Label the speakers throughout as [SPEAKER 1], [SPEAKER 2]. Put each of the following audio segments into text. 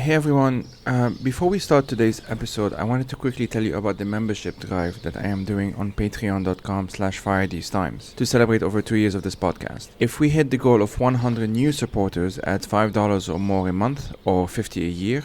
[SPEAKER 1] Hey everyone, before we start today's episode, I wanted to quickly tell you about the membership drive that I am doing on patreon.com/FireTheseTimes to celebrate over 2 years of this podcast. If we hit the goal of 100 new supporters at $5 or more a month or 50 a year,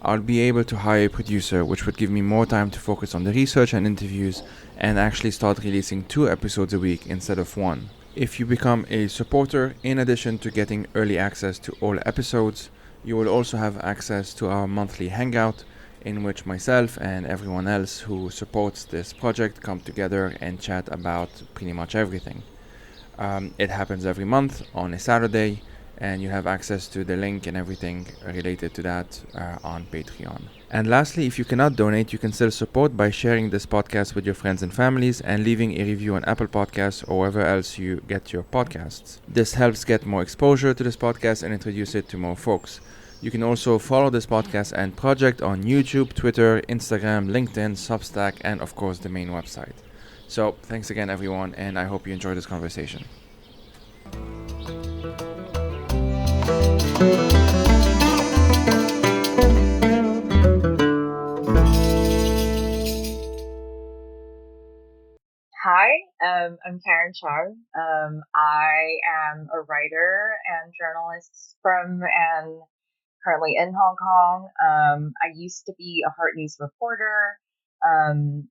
[SPEAKER 1] I'll be able to hire a producer, which would give me more time to focus on the research and interviews and actually start releasing 2 episodes a week instead of 1. If you become a supporter, in addition to getting early access to all episodes, you will also have access to our monthly hangout, in which myself and everyone else who supports this project come together and chat about pretty much everything. It happens every month on a Saturday, and you have access to the link and everything related to that on Patreon. And lastly, if you cannot donate, you can still support by sharing this podcast with your friends and families and leaving a review on Apple Podcasts or wherever else you get your podcasts. This helps get more exposure to this podcast and introduce it to more folks. You can also follow this podcast and project on YouTube, Twitter, Instagram, LinkedIn, Substack, and of course the main website. So thanks again everyone, and I hope you enjoy this conversation.
[SPEAKER 2] Hi, I'm Karen Cheung. I am a writer and journalist from and currently in Hong Kong. I used to be a Heart News reporter, and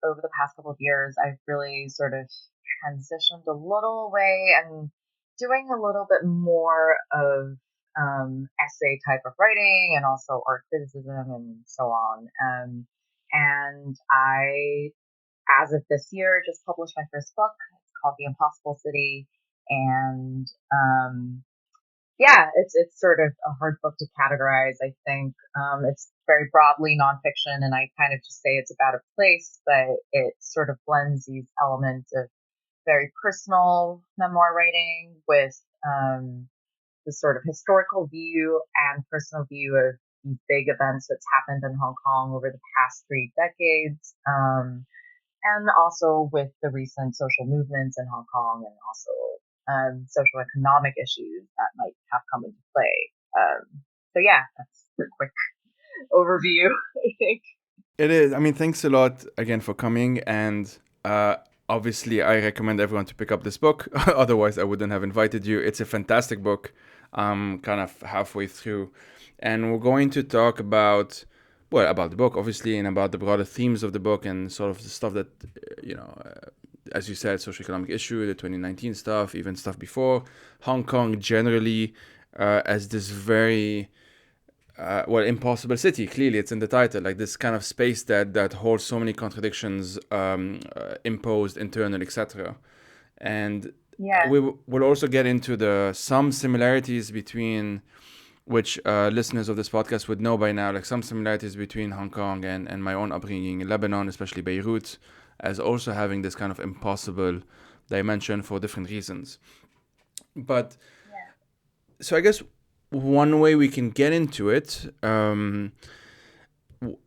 [SPEAKER 2] over the past couple of years, I've really sort of transitioned a little away and doing a little bit more of essay type of writing and also art criticism and so on. And I as of this year, just published my first book. It's called The Impossible City, and it's sort of a hard book to categorize. I think it's very broadly nonfiction, and I kind of just say it's about a place, but it sort of blends these elements of very personal memoir writing with the sort of historical view and personal view of these big events that's happened in Hong Kong over the past 3 decades. And also with the recent social movements in Hong Kong and also social economic issues that might have come into play. That's a quick overview, I think.
[SPEAKER 1] It is. I mean, thanks a lot again for coming. And obviously, I recommend everyone to pick up this book. Otherwise, I wouldn't have invited you. It's a fantastic book. Kind of halfway through. And we're going to talk about the book, obviously, and about the broader themes of the book and sort of the stuff that, as you said, socioeconomic issue, the 2019 stuff, even stuff before. Hong Kong generally as this very, impossible city. Clearly, it's in the title, like this kind of space that holds so many contradictions, imposed, internal, etc. And we will also get into some similarities between which listeners of this podcast would know by now, like some similarities between Hong Kong and my own upbringing in Lebanon, especially Beirut, as also having this kind of impossible dimension for different reasons. But so I guess one way we can get into it,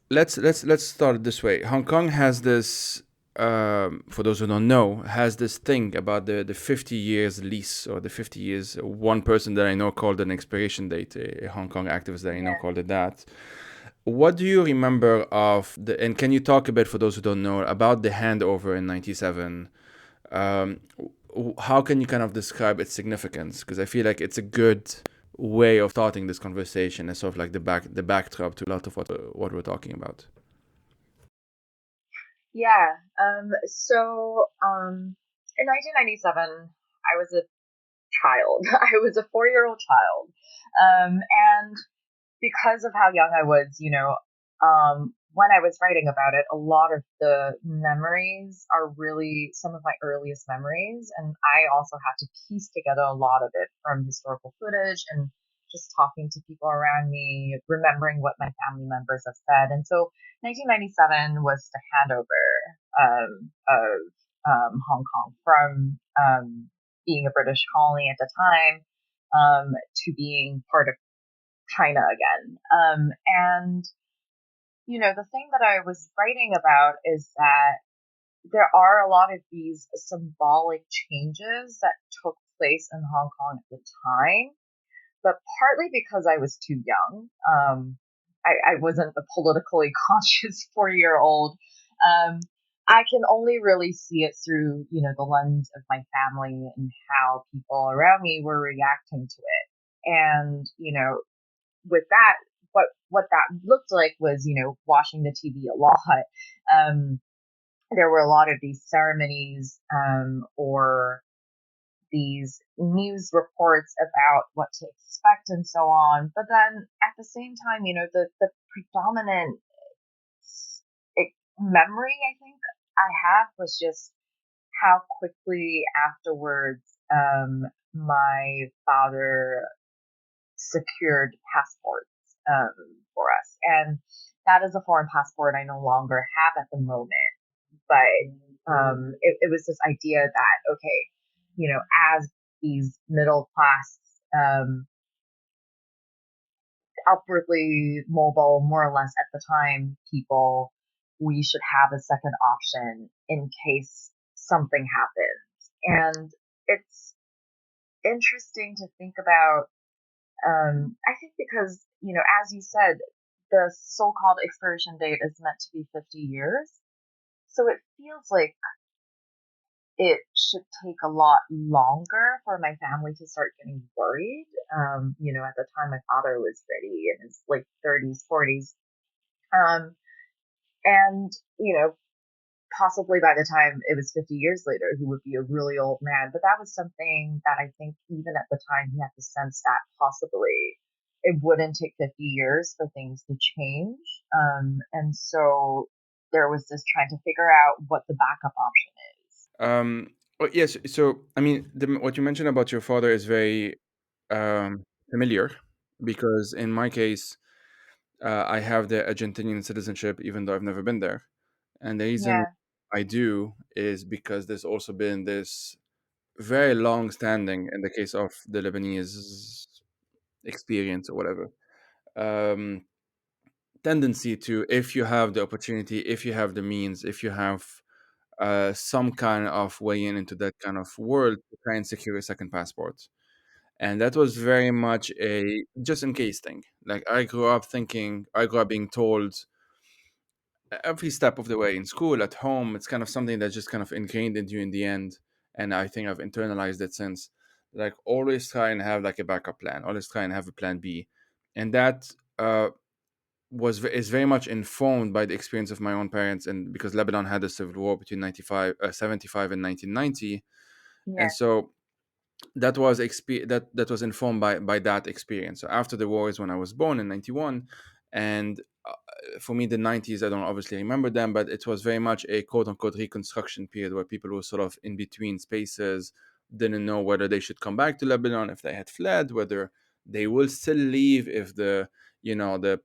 [SPEAKER 1] let's start this way. Hong Kong has this, for those who don't know, has this thing about the 50 years lease, or the 50 years. One person that I know called it an expiration date, a Hong Kong activist that I know called it that. What do you remember of and can you talk a bit, for those who don't know, about the handover in 97? How can you kind of describe its significance? Because I feel like it's a good way of starting this conversation as sort of like the backdrop to a lot of what we're talking about.
[SPEAKER 2] Yeah. In 1997, I was a child. I was a 4-year-old child. And because of how young I was, when I was writing about it, a lot of the memories are really some of my earliest memories. And I also had to piece together a lot of it from historical footage and just talking to people around me, remembering what my family members have said. And so 1997 was the handover of Hong Kong from being a British colony at the time to being part of China again. The thing that I was writing about is that there are a lot of these symbolic changes that took place in Hong Kong at the time but partly because I was too young. I wasn't a politically conscious 4-year-old. Um, I can only really see it through, the lens of my family and how people around me were reacting to it. And, with that, what that looked like was, watching the TV a lot. Um, there were a lot of these ceremonies, or these news reports about what to expect and so on. But then at the same time, the predominant memory I think I have was just how quickly afterwards, my father secured passports, for us. And that is a foreign passport I no longer have at the moment. But it was this idea that, okay, as these middle class, um, upwardly mobile, more or less at the time, people, we should have a second option in case something happens. And it's interesting to think about. I think because, as you said, the so-called expiration date is meant to be 50 years. So it feels like it should take a lot longer for my family to start getting worried. At the time, my father was ready in his like 30s, 40s. Um, and, possibly by the time it was 50 years later, he would be a really old man. But that was something that I think even at the time he had the sense that possibly it wouldn't take 50 years for things to change. And so there was this trying to figure out what the backup option is.
[SPEAKER 1] Yes. So, I mean, what you mentioned about your father is very familiar because in my case, I have the Argentinian citizenship, even though I've never been there. And the reason
[SPEAKER 2] Yeah,
[SPEAKER 1] I do is because there's also been this very long standing, in the case of the Lebanese experience or whatever, um, tendency to, if you have the opportunity, if you have the means, if you have some kind of way into that kind of world, to try and secure a second passport. And that was very much a just in case thing. Like I grew up being told every step of the way in school, at home. It's kind of something that's just kind of ingrained in you in the end. And I think I've internalized it since. Like always try and have like a backup plan. Always try and have a plan B, and that is very much informed by the experience of my own parents, and because Lebanon had a civil war between 75 and 1990, and
[SPEAKER 2] yeah,
[SPEAKER 1] so that was informed by that experience. So after the war is when I was born in 91, and for me the 90s, I don't obviously remember them, but it was very much a quote unquote reconstruction period where people were sort of in between spaces, didn't know whether they should come back to Lebanon if they had fled, whether they will still leave if the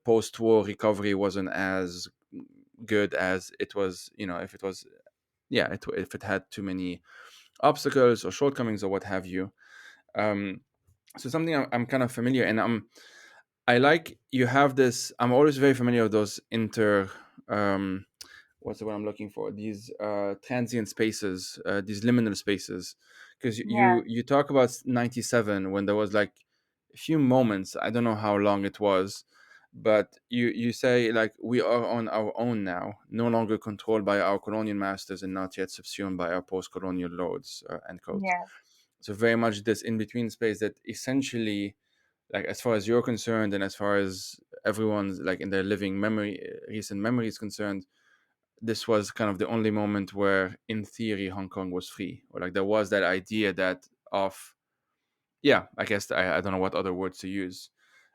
[SPEAKER 1] post-war recovery wasn't as good as it was, if it was, yeah, if it had too many obstacles or shortcomings or what have you. um, so something I'm kind of familiar, and I like you have this. I'm always very familiar with those um, what's the word I'm looking for? These transient spaces, these liminal spaces, because
[SPEAKER 2] yeah,
[SPEAKER 1] you talk about 97 when there was like a few moments. I don't know how long it was, but you say like we are on our own now, no longer controlled by our colonial masters and not yet subsumed by our post-colonial lords. End quote.
[SPEAKER 2] yeah,
[SPEAKER 1] So very much this in between space that essentially, like as far as you're concerned and as far as everyone's like in their living memory, recent memory is concerned, this was kind of the only moment where in theory Hong Kong was free, or like there was that idea that of, yeah, I guess I don't know what other words to use.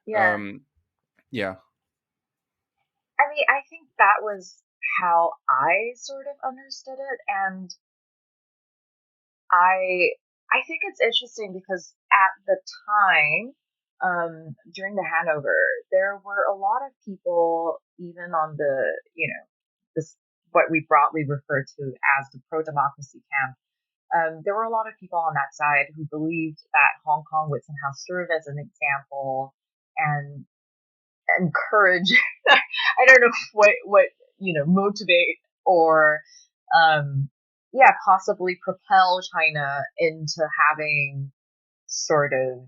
[SPEAKER 2] yeah.
[SPEAKER 1] um yeah.
[SPEAKER 2] I mean, I think that was how I sort of understood it. And I I think it's interesting because at the time, during the Hanover, there were a lot of people, even on the, this what we broadly refer to as the pro-democracy camp. There were a lot of people on that side who believed that Hong Kong would somehow serve as an example and encourage. I don't know what motivate or yeah, possibly propel China into having sort of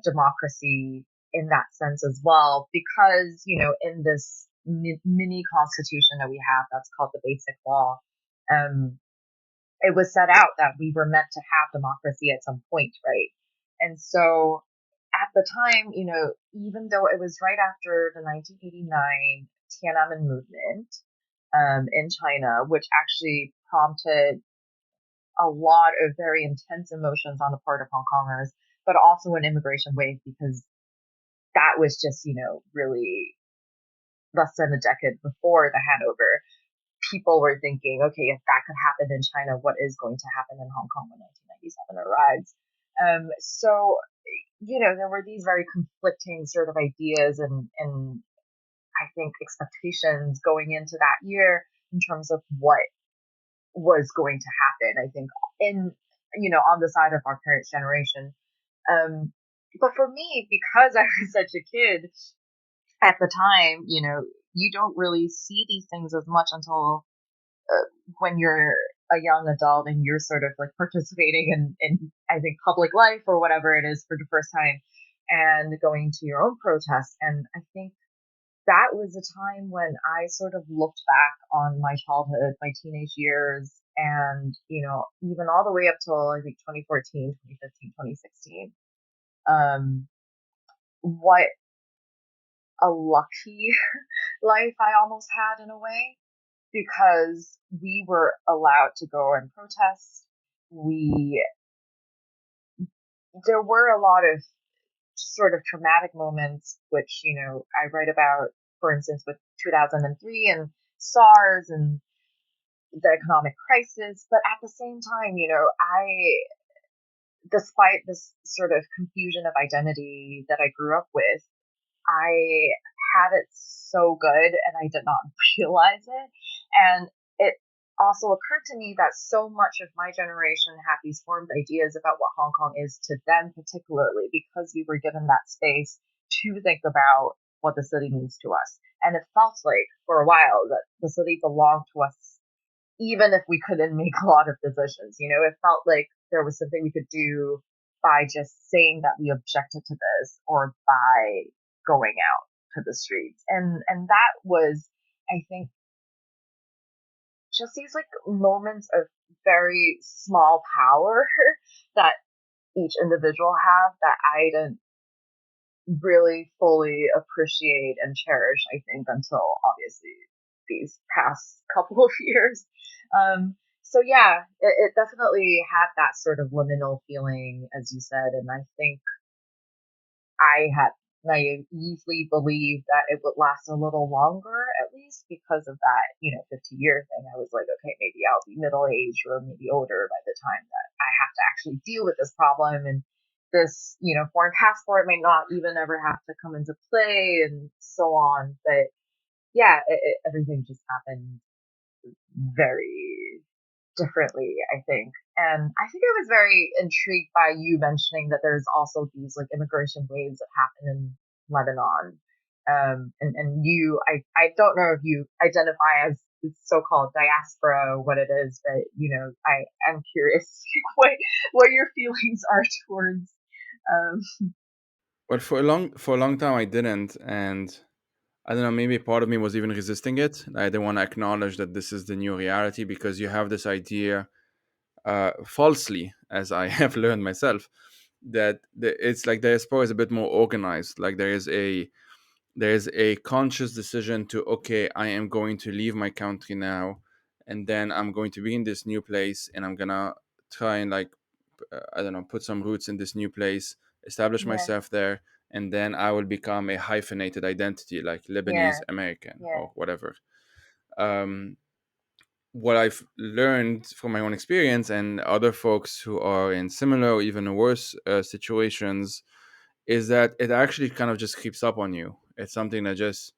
[SPEAKER 2] democracy in that sense as well, because, in this mini constitution that we have that's called the Basic Law, um, it was set out that we were meant to have democracy at some point, right? And so at the time, even though it was right after the 1989 Tiananmen movement in China, which actually prompted a lot of very intense emotions on the part of Hong Kongers, but also an immigration wave, because that was just, really less than a decade before the handover. People were thinking, okay, if that could happen in China, what is going to happen in Hong Kong when 1997 arrives? So, there were these very conflicting sort of ideas and I think expectations going into that year in terms of what was going to happen. I think in, on the side of our parents' generation. Um, but for me, because I was such a kid at the time, you don't really see these things as much until when you're a young adult and you're sort of like participating in I think public life or whatever it is for the first time and going to your own protests. And I think that was a time when I sort of looked back on my childhood, my teenage years, and, even all the way up till I think 2014, 2015, 2016. What a lucky life I almost had in a way, because we were allowed to go and protest. We There were a lot of sort of traumatic moments, which I write about, for instance, with 2003 and SARS and the economic crisis. But at the same time, despite this sort of confusion of identity that I grew up with, I had it so good and I did not realize it. And it also occurred to me that so much of my generation had these formed ideas about what Hong Kong is to them, particularly because we were given that space to think about what the city means to us. And it felt like for a while that the city belonged to us, even if we couldn't make a lot of decisions. It felt like there was something we could do by just saying that we objected to this, or by going out to the streets. And that was, I think, just these like moments of very small power that each individual have that I didn't really fully appreciate and cherish, I think, until obviously these past couple of years. So yeah, it definitely had that sort of liminal feeling, as you said, and I think I had naively believed that it would last a little longer, at least because of that, 50-year thing. I was like, okay, maybe I'll be middle aged or maybe older by the time that I have to actually deal with this problem. And this, foreign passport may not even ever have to come into play and so on. But yeah, everything just happened very differently, I think. And I think I was very intrigued by you mentioning that there's also these like immigration waves that happen in Lebanon. And I don't know if you identify as so-called diaspora, what it is, but I am curious what your feelings are towards.
[SPEAKER 1] Well, for a long time I didn't, and I don't know, maybe part of me was even resisting it. I didn't want to acknowledge that this is the new reality, because you have this idea, falsely, as I have learned myself, that it's like diaspora is a bit more organized. Like there is a conscious decision to, okay, I am going to leave my country now, and then I'm going to be in this new place, and I'm gonna try and like, I don't know, put some roots in this new place, establish
[SPEAKER 2] Yeah,
[SPEAKER 1] myself there, and then I will become a hyphenated identity, like Lebanese
[SPEAKER 2] yeah,
[SPEAKER 1] American
[SPEAKER 2] yeah,
[SPEAKER 1] or whatever. Um, what I've learned from my own experience and other folks who are in similar or even worse situations is that it actually kind of just creeps up on you. It's something that just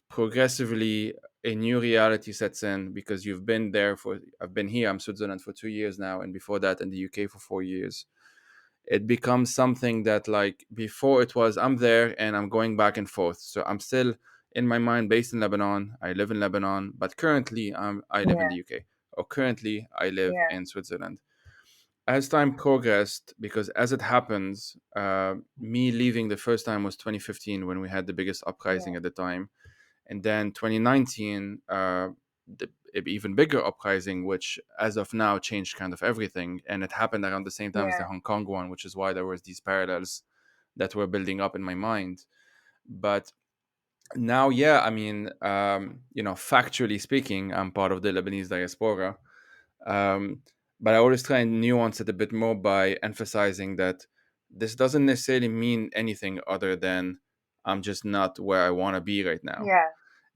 [SPEAKER 1] progressively, a new reality sets in, because I've been here, I'm Switzerland for 2 years now, and before that in the UK for 4 years. It becomes something that, like, before it was I'm there and I'm going back and forth. So I'm still in my mind based in Lebanon. I live in Lebanon, but currently I live in
[SPEAKER 2] yeah,
[SPEAKER 1] the UK, or currently I live
[SPEAKER 2] yeah,
[SPEAKER 1] in Switzerland. as time progressed, because as it happens, me leaving the first time was 2015 when we had the biggest uprising
[SPEAKER 2] Yeah.
[SPEAKER 1] at the time, and then 2019, the even bigger uprising, which as of now changed kind of everything, and it happened around the same time as the
[SPEAKER 2] Yeah.
[SPEAKER 1] Hong Kong one, which is why there was these parallels that were building up in my mind. But now, yeah, I mean, factually speaking, I'm part of the Lebanese diaspora. um, but I always try and nuance it a bit more by emphasizing that this doesn't necessarily mean anything other than I'm just not where I want to be right now.
[SPEAKER 2] Yeah.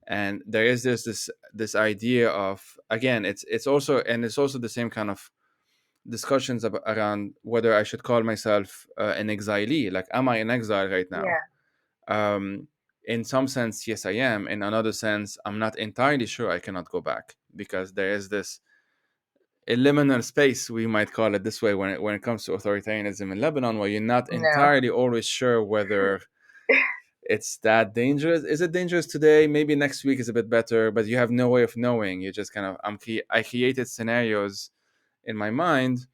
[SPEAKER 1] And there is this idea of, again, it's also the same kind of discussions around whether I should call myself an exilee. Like, am I in exile right now?
[SPEAKER 2] Yeah.
[SPEAKER 1] um, in some sense, yes, I am. In another sense, I'm not entirely sure I cannot go back, because there is this a liminal space, we might call it this way, when it comes to authoritarianism in Lebanon, where you're not
[SPEAKER 2] No.
[SPEAKER 1] entirely always sure whether it's that dangerous. Is it dangerous today? Maybe next week is a bit better, but you have no way of knowing. You just kind of I created scenarios in my mind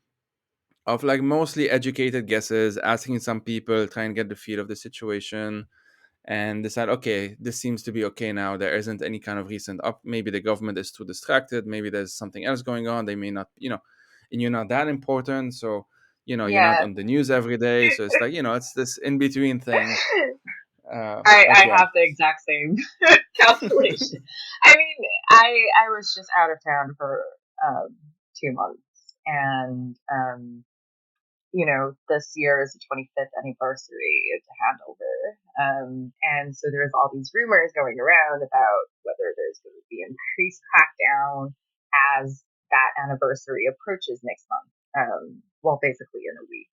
[SPEAKER 1] of like mostly educated guesses, asking some people, trying to get the feel of the situation, and decide, okay, this seems to be okay now. There isn't any kind of recent up. Maybe the government is too distracted. Maybe there's something else going on. They may not, and you're not that important. So, you're not
[SPEAKER 2] Yeah.
[SPEAKER 1] on the news every day. So it's like, it's this in between thing. But
[SPEAKER 2] I
[SPEAKER 1] yeah,
[SPEAKER 2] have the exact same calculation. I mean, I was just out of town for 2 months, and this year is the 25th anniversary of the handover. And so there's all these rumors going around about whether there's going to be increased crackdown as that anniversary approaches next month. Well, basically in a week.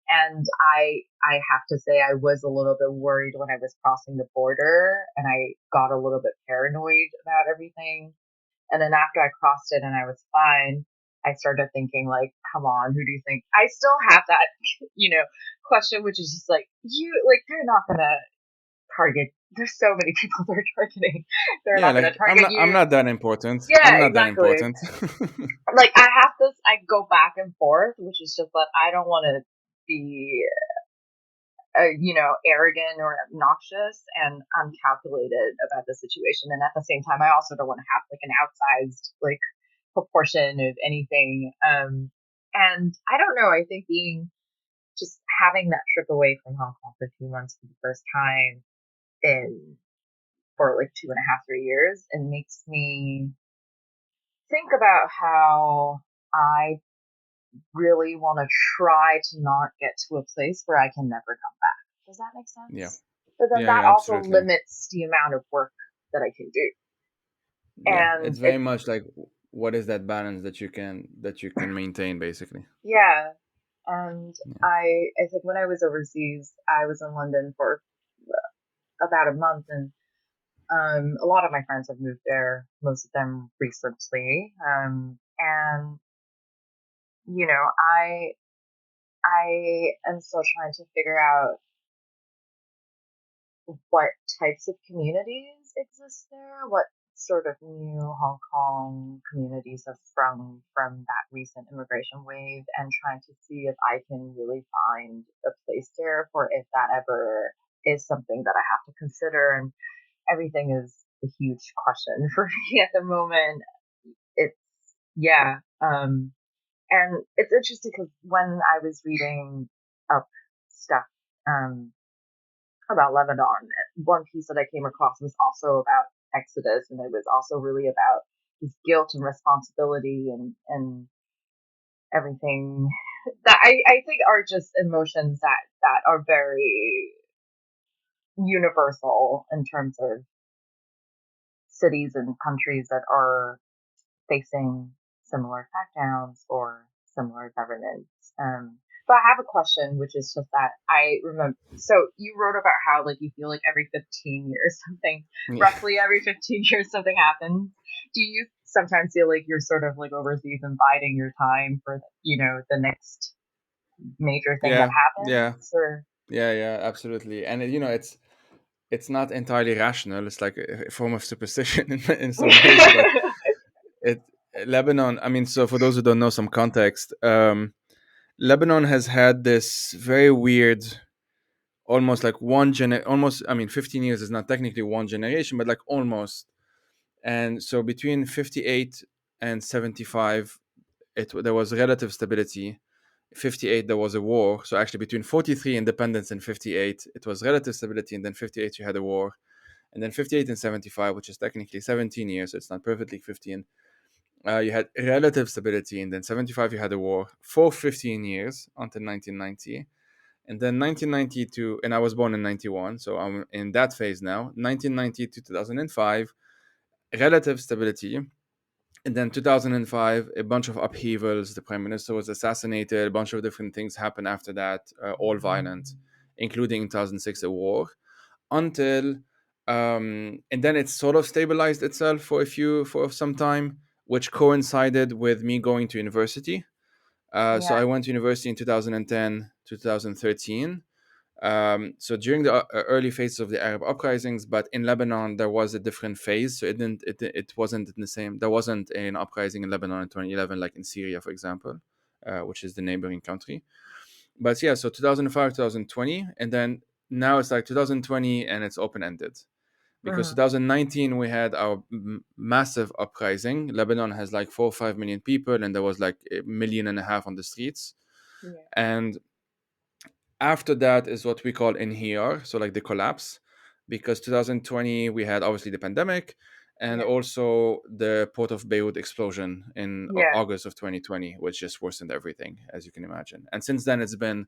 [SPEAKER 2] And I have to say I was a little bit worried when I was crossing the border, and I got a little bit paranoid about everything. And then after I crossed it and I was fine, I started thinking like, come on, who do you think? I still have that, question, which is just like, they're not gonna target. There's so many people they're targeting. They're
[SPEAKER 1] yeah.
[SPEAKER 2] not gonna
[SPEAKER 1] Like, I'm
[SPEAKER 2] target
[SPEAKER 1] not. I'm
[SPEAKER 2] you.
[SPEAKER 1] not that important.
[SPEAKER 2] Yeah,
[SPEAKER 1] I'm not that
[SPEAKER 2] exactly.
[SPEAKER 1] important.
[SPEAKER 2] Like I go back and forth, which is just that I don't want to be arrogant or obnoxious and uncalculated about the situation. And at the same time, I also don't want to have like an outsized like proportion of anything. And I don't know. I think just having that trip away from Hong Kong for 2 months for the first time in for like 2.5, 3 years, it makes me think about how I really want to try to not get to a place where I can never come back. Does that make
[SPEAKER 1] Yeah.
[SPEAKER 2] sense? But then
[SPEAKER 1] Yeah.
[SPEAKER 2] that
[SPEAKER 1] Yeah.
[SPEAKER 2] also
[SPEAKER 1] Absolutely.
[SPEAKER 2] limits the amount of work that I can do.
[SPEAKER 1] Yeah.
[SPEAKER 2] And
[SPEAKER 1] It's very much like, what is that balance that you can maintain, basically.
[SPEAKER 2] yeah, and
[SPEAKER 1] Yeah.
[SPEAKER 2] I think when I was overseas, I was in London for about a month, and a lot of my friends have moved there, most of them recently. And I am still trying to figure out what types of communities exist there, what sort of new Hong Kong communities have sprung from that recent immigration wave, and trying to see if I can really find a place there for if that ever is something that I have to consider. And everything is a huge question for me at the moment. It's, yeah. And it's interesting because when I was reading up stuff, um, about Lebanon. One piece that I came across was also about Exodus, and it was also really about this guilt and responsibility and everything that I think are just emotions that are very universal in terms of cities and countries that are facing similar crackdowns or similar governance. But I have a question, which is just that I remember. So you wrote about how like you feel like every 15 years something,
[SPEAKER 1] Yeah.
[SPEAKER 2] roughly every 15 years something happens. Do you sometimes feel like you're sort of like overseas and biding your time for the next major thing that
[SPEAKER 1] Yeah. Yeah.
[SPEAKER 2] happens? Or
[SPEAKER 1] Yeah. Yeah. Absolutely. And it's not entirely rational. It's like a form of superstition in some ways, but it Lebanon. I mean, so for those who don't know some context, Lebanon has had this very weird, almost like almost, I mean, 15 years is not technically one generation, but like almost. And so between 58 and 75, there was relative stability. 58, there was a war. So actually between 43 independence and 58, it was relative stability. And then 58, you had a war. And then 58 and 75, which is technically 17 years, so it's not perfectly 15, you had relative stability. And then 75, you had a war for 15 years until 1990. And then 1992, and I was born in 91, so I'm in that phase now. 1990 to 2005, relative stability. And then 2005, a bunch of upheavals. The prime minister was assassinated. A bunch of different things happened after that, all violent, including in 2006 a war. Until and then it sort of stabilized itself for some time, which coincided with me going to university. So
[SPEAKER 2] Yeah,
[SPEAKER 1] I went to university in 2010 to 2013. So during the early phases of the Arab uprisings, but in Lebanon there was a different phase. So it wasn't in the same. There wasn't an uprising in Lebanon in 2011 like in Syria, for example, which is the neighboring country. But yeah, so 2005, 2020, and then now it's like 2020, and it's open ended because
[SPEAKER 2] hmm
[SPEAKER 1] 2019 we had our massive uprising. Lebanon has like 4 or 5 million people, and there was like 1.5 million on the streets.
[SPEAKER 2] yeah,
[SPEAKER 1] And after that is what we call inhiar, so like the collapse, because 2020 we had obviously the pandemic, and
[SPEAKER 2] yeah,
[SPEAKER 1] also the port of Beirut explosion in
[SPEAKER 2] yeah,
[SPEAKER 1] August of 2020, which just worsened everything, as you can imagine. And since then it's been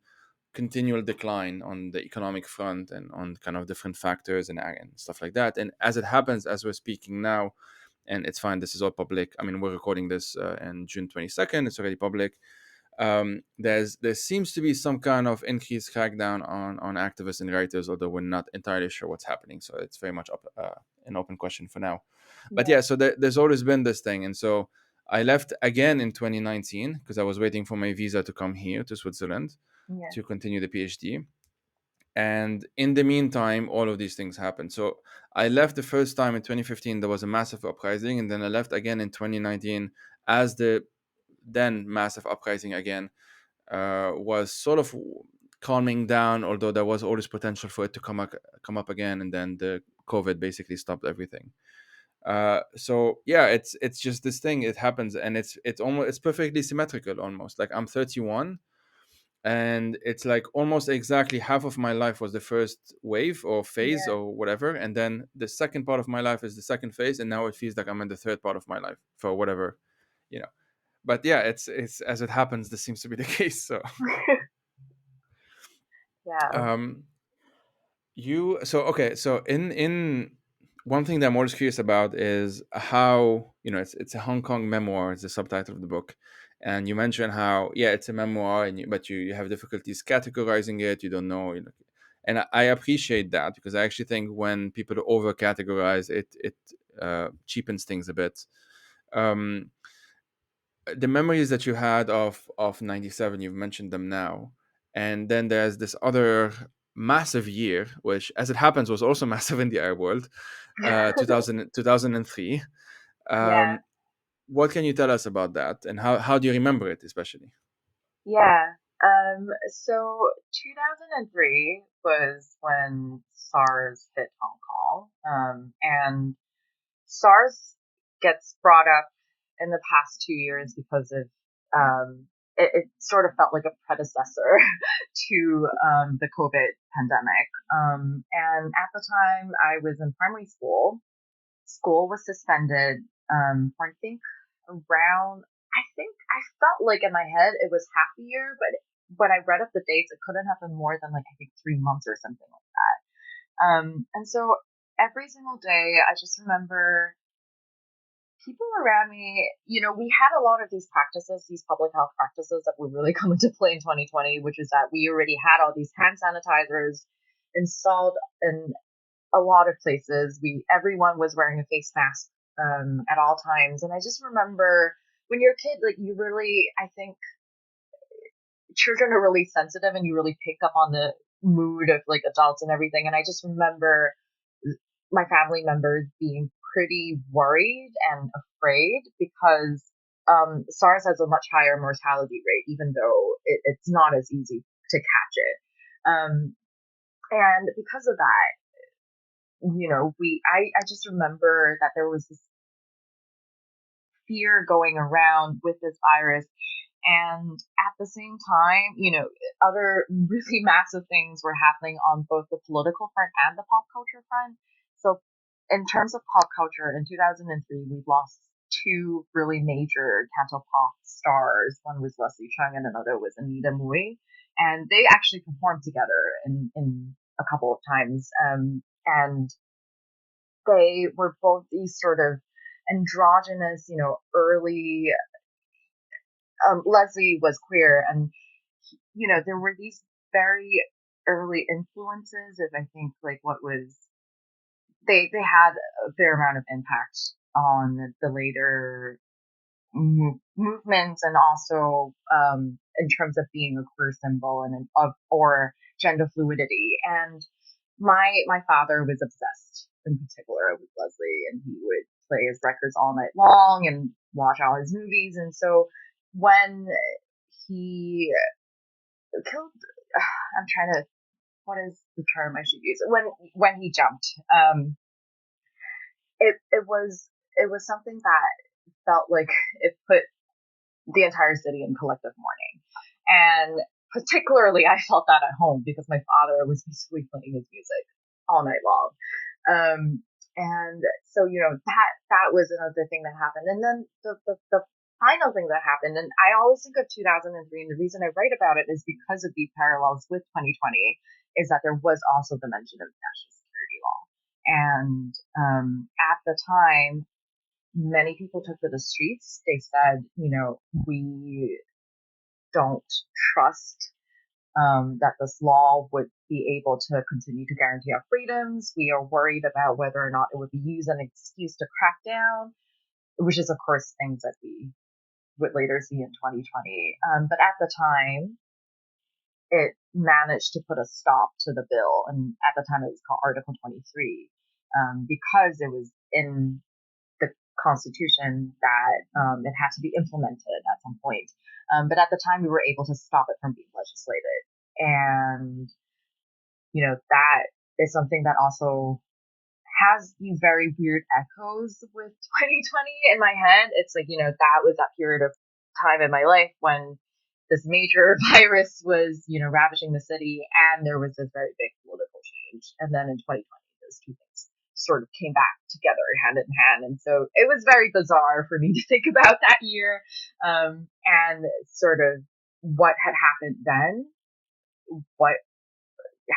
[SPEAKER 1] continual decline on the economic front and on kind of different factors and stuff like that. And as it happens, as we're speaking now, and it's fine, this is all public. I mean, we're recording this in June 22nd, it's already public. There seems to be some kind of increased crackdown on activists and writers, although we're not entirely sure what's happening. So it's very much an open question for now. But
[SPEAKER 2] yeah,
[SPEAKER 1] yeah, so there's always been this thing, and so I left again in 2019 because I was waiting for my visa to come here to Switzerland
[SPEAKER 2] yeah,
[SPEAKER 1] to continue the PhD. And in the meantime, all of these things happened. So I left the first time in 2015. There was a massive uprising, and then I left again in 2019 as the then massive uprising again was sort of calming down, although there was always potential for it to come up again, and then the COVID basically stopped everything. So yeah, it's just this thing. It happens, and it's perfectly symmetrical, almost. Like I'm 31, and it's like almost exactly half of my life was the first wave or phase
[SPEAKER 2] yeah.
[SPEAKER 1] or whatever, and then the second part of my life is the second phase, and now it feels like I'm in the third part of my life for whatever, you know. But yeah, it's as it happens, this seems to be the case. So
[SPEAKER 2] Yeah.
[SPEAKER 1] um you so okay, so in one thing that I'm always curious about is how, it's a Hong Kong memoir, it's the subtitle of the book. And you mentioned how, yeah, it's a memoir, but you have difficulties categorizing it, you don't know, and I appreciate that, because I actually think when people over categorize it cheapens things a bit. um the memories that you had of 97, you've mentioned them now, and then there's this other massive year, which as it happens was also massive in the Arab world, 2003.
[SPEAKER 2] Yeah.
[SPEAKER 1] um, what can you tell us about that, and how do you remember it especially?
[SPEAKER 2] Yeah. So 2003 was when SARS hit Hong Kong. And SARS gets brought up in the past 2 years because of it sort of felt like a predecessor to the COVID pandemic. And at the time, I was in primary school. School was suspended for I think around. I felt like in my head it was half a year, but when I read up the dates, it couldn't have been more than like I think 3 months or something like that. And so every single day, I just remember people around me, we had a lot of these practices, these public health practices that would really come into play in 2020, which is that we already had all these hand sanitizers installed in a lot of places. Everyone was wearing a face mask at all times. And I just remember when you're a kid, like you really, I think children are really sensitive and you really pick up on the mood of like adults and everything. And I just remember my family members being pretty worried and afraid because SARS has a much higher mortality rate, even though it's not as easy to catch it. And because of that, I just remember that there was this fear going around with this virus. And at the same time, other really massive things were happening on both the political front and the pop culture front. So, in terms of pop culture, in 2003, we lost two really major Cantopop stars. One was Leslie Cheung and another was Anita Mui. And they actually performed together in a couple of times. And they were both these sort of androgynous, early. Leslie was queer, and there were these very early influences of, I think, like what was they had a fair amount of impact on the later movements, and also in terms of being a queer symbol and of or gender fluidity. And my father was obsessed in particular with Leslie, and he would play his records all night long and watch all his movies. And so when he killed, I'm trying to, what is the term I should use? When he jumped, it was something that felt like it put the entire city in collective mourning. And particularly, I felt that at home because my father was basically playing his music all night long. Um, and so, that was another thing that happened. And then the final thing that happened, and I always think of 2003, and the reason I write about it is because of these parallels with 2020, is that there was also the mention of national security law. And at the time, many people took to the streets. They said, we don't trust that this law would be able to continue to guarantee our freedoms. We are worried about whether or not it would be used as an excuse to crack down, which is, of course, things that we would later see in 2020. But at the time, it managed to put a stop to the bill. And at the time, it was called Article 23, because it was in the Constitution that it had to be implemented at some point. But at the time, we were able to stop it from being legislated. And, that is something that also has these very weird echoes with 2020 in my head. It's like, that was that period of time in my life when this major virus was, ravaging the city, and there was this very big political change. And then in 2020, those two things sort of came back together hand in hand. And so it was very bizarre for me to think about that year, and sort of what had happened then, what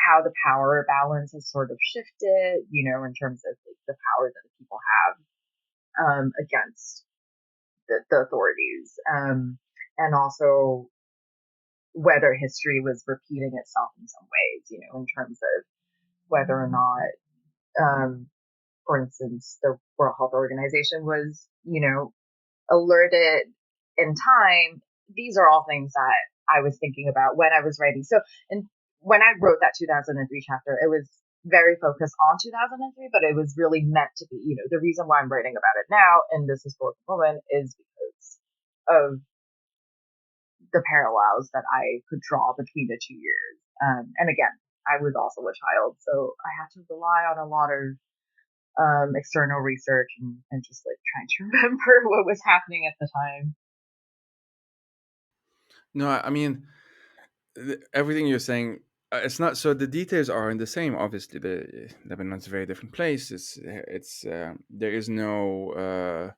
[SPEAKER 2] how the power balance has sort of shifted, in terms of like, the power that the people have against the authorities, and also whether history was repeating itself in some ways, in terms of whether or not, for instance, the World Health Organization was, alerted in time. These are all things that I was thinking about when I was writing. So, and when I wrote that 2003 chapter, it was very focused on 2003, but it was really meant to be, the reason why I'm writing about it now in this historical moment is because of the parallels that I could draw between the 2 years. And again, I was also a child, so I had to rely on a lot of external research, and just like trying to remember what was happening at the time.
[SPEAKER 1] No, I mean, everything you're saying, it's not so the details aren't the same. Obviously, the Lebanon's a very different place. It's there is no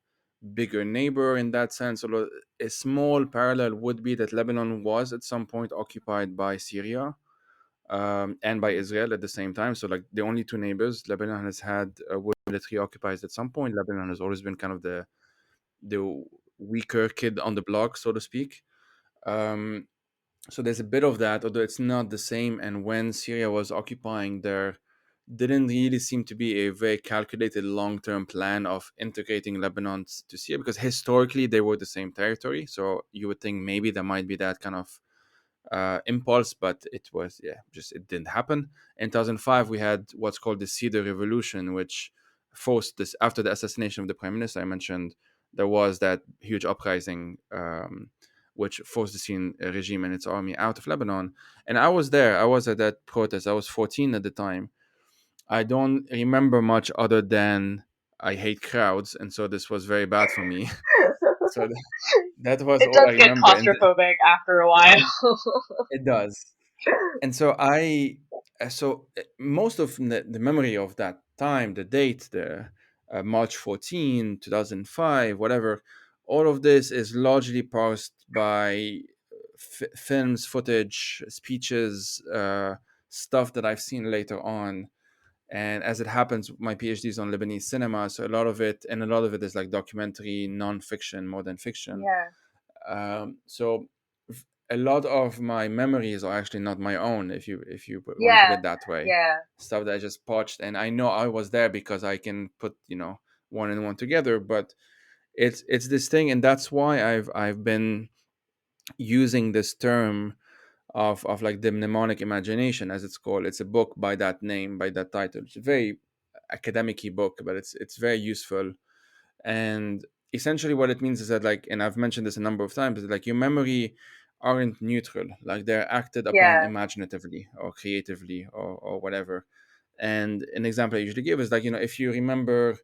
[SPEAKER 1] bigger neighbor in that sense. Although a small parallel would be that Lebanon was at some point occupied by Syria, and by Israel at the same time. So like the only two neighbors Lebanon has had were military occupied at some point. Lebanon has always been kind of the weaker kid on the block, so to speak. Um, so there's a bit of that, although it's not the same. And when Syria was occupying, there didn't really seem to be a very calculated long-term plan of integrating Lebanon to Syria, because historically they were the same territory. So you would think maybe there might be that kind of impulse, but it was, yeah, just it didn't happen. In 2005, we had what's called the Cedar Revolution, which forced this after the assassination of the prime minister I mentioned. there was that huge uprising, which forced the Syrian regime and its army out of Lebanon. And I was there. I was at that protest. I was 14 at the time. I don't remember much other than I hate crowds, and so this was very bad for me. So that was
[SPEAKER 2] It
[SPEAKER 1] all
[SPEAKER 2] does
[SPEAKER 1] I
[SPEAKER 2] get
[SPEAKER 1] remember, and
[SPEAKER 2] claustrophobic after a while.
[SPEAKER 1] it does. And so most of the memory of that time, the date, the March 14, 2005, whatever, all of this is largely parsed by films, footage, speeches, stuff that I've seen later on. And as it happens, my PhD is on Lebanese cinema, so a lot of it is like documentary, non-fiction, more than fiction.
[SPEAKER 2] Yeah,
[SPEAKER 1] So a lot of my memories are actually not my own, if you want to put
[SPEAKER 2] yeah,
[SPEAKER 1] it that way.
[SPEAKER 2] yeah,
[SPEAKER 1] Stuff that I just watched, and I know I was there because I can put one and one together. But it's this thing, and that's why I've been using this term of like the mnemonic imagination, as it's called. It's a book by that name, by that title. It's a very academic book, but it's very useful. And essentially what it means is that, like, and I've mentioned this a number of times, is like your memory aren't neutral, like they're acted upon
[SPEAKER 2] yeah,
[SPEAKER 1] imaginatively or creatively or whatever. And an example I usually give is like, if you remember,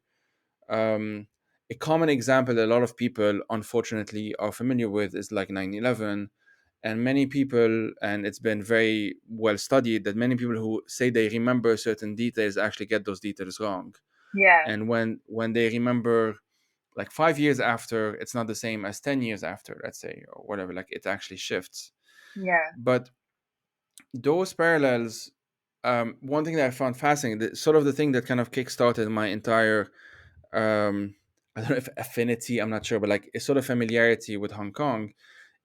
[SPEAKER 1] um, a common example that a lot of people unfortunately are familiar with is like 9/11. And many people, and it's been very well studied, that many people who say they remember certain details actually get those details wrong.
[SPEAKER 2] yeah,
[SPEAKER 1] And when they remember like 5 years after, it's not the same as 10 years after, let's say, or whatever. Like, it actually shifts.
[SPEAKER 2] yeah,
[SPEAKER 1] But those parallels, one thing that I found fascinating, sort of the thing that kind of kickstarted my entire, I don't know if affinity, I'm not sure, but like a sort of familiarity with Hong Kong,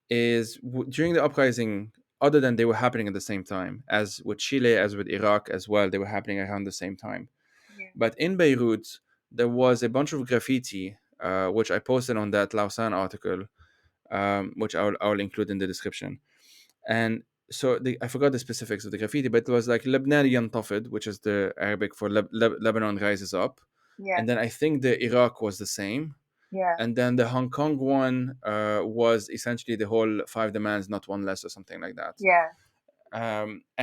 [SPEAKER 1] is during the uprising, other than they were happening at the same time as with Chile, as with Iraq as well, they were happening around the same time.
[SPEAKER 2] yeah,
[SPEAKER 1] But in Beirut, there was a bunch of graffiti, which I posted on that Lausanne article, which I'll include in the description. And so I forgot the specifics of the graffiti, but it was like Lebanon Yantafid, which is the Arabic for Lebanon rises up.
[SPEAKER 2] yeah,
[SPEAKER 1] And then I think the Iraq was the same.
[SPEAKER 2] yeah,
[SPEAKER 1] And then the Hong Kong one was essentially the whole five demands, not one less, or something like that.
[SPEAKER 2] yeah,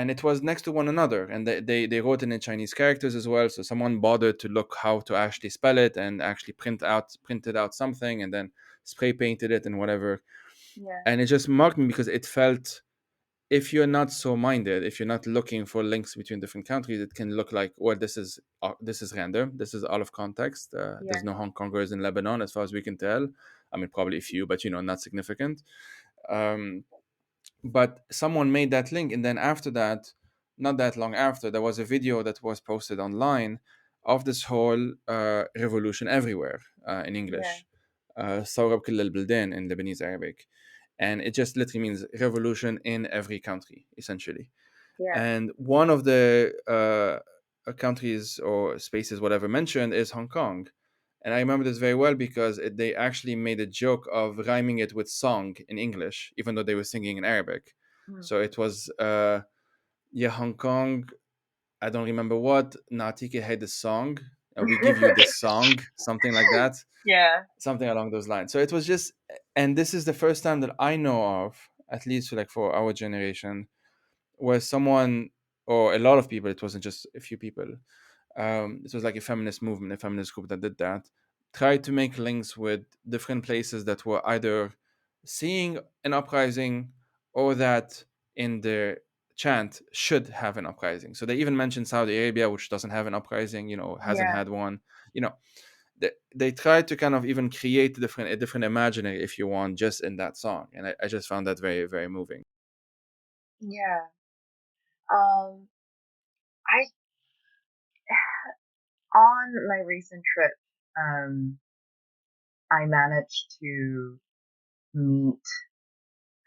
[SPEAKER 1] And it was next to one another, and they wrote it in Chinese characters as well, so someone bothered to look how to actually spell it and actually printed out something and then spray painted it and whatever.
[SPEAKER 2] yeah,
[SPEAKER 1] And it just marked me because it felt, if you're not so minded, if you're not looking for links between different countries, it can look like, well, this is random, this is out of context.
[SPEAKER 2] yeah,
[SPEAKER 1] There's no Hong Kongers in Lebanon as far as we can tell. I mean, probably a few, but not significant. um, but someone made that link, and then after that, not that long after, there was a video that was posted online of this whole revolution everywhere, in
[SPEAKER 2] yeah,
[SPEAKER 1] English, ثورة بكل البلدان in Lebanese Arabic. And it just literally means revolution in every country, essentially.
[SPEAKER 2] yeah,
[SPEAKER 1] And one of the countries or spaces, whatever, mentioned is Hong Kong. And I remember this very well because they actually made a joke of rhyming it with song in English, even though they were singing in Arabic.
[SPEAKER 2] mm.
[SPEAKER 1] So it was, yeah, Hong Kong, I don't remember what, Natike had this song, we give you this song, something like that,
[SPEAKER 2] yeah,
[SPEAKER 1] something along those lines. So it was just, and this is the first time that I know of, at least like for our generation, where someone, or a lot of people, it wasn't just a few people, this was like a feminist movement, a feminist group that did that, tried to make links with different places that were either seeing an uprising or that in the chant should have an uprising. So they even mentioned Saudi Arabia, which doesn't have an uprising, hasn't
[SPEAKER 2] yeah,
[SPEAKER 1] had one. You know, they tried to kind of even create a different imaginary, if you want, just in that song, and I just found that very, very moving.
[SPEAKER 2] yeah. Um, I On my recent trip, um, I managed to meet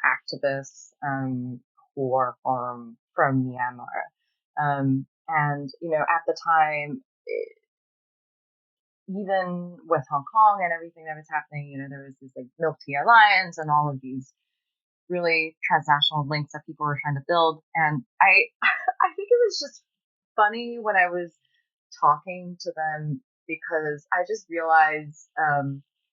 [SPEAKER 2] activists who are from Myanmar. And, at the time, even with Hong Kong and everything that was happening, there was this like Milk Tea Alliance and all of these really transnational links that people were trying to build. And I think it was just funny when I was talking to them because I just realized,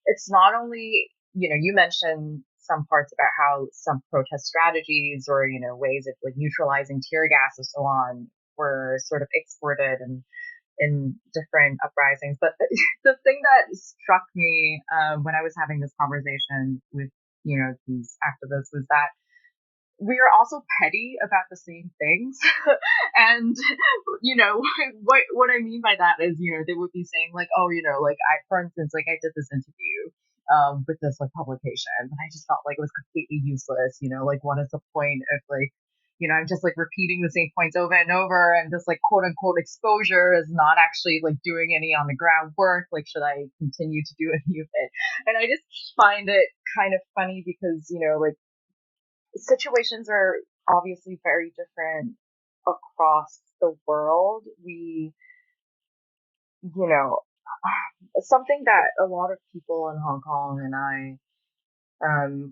[SPEAKER 2] it's not only, you mentioned some parts about how some protest strategies or, ways of like neutralizing tear gas and so on were sort of exported and in different uprisings. But the thing that struck me when I was having this conversation with, these activists was that we are also petty about the same things. And, what I mean by that is, they would be saying like, oh, like for instance, like I did this interview with this like publication, but I just felt like it was completely useless. Like what is the point of like, I'm just like repeating the same points over and over, and this like quote unquote exposure is not actually like doing any on the ground work. Like, should I continue to do any of it? And I just find it kind of funny because, like situations are obviously very different across the world. You know, something that a lot of people in Hong Kong and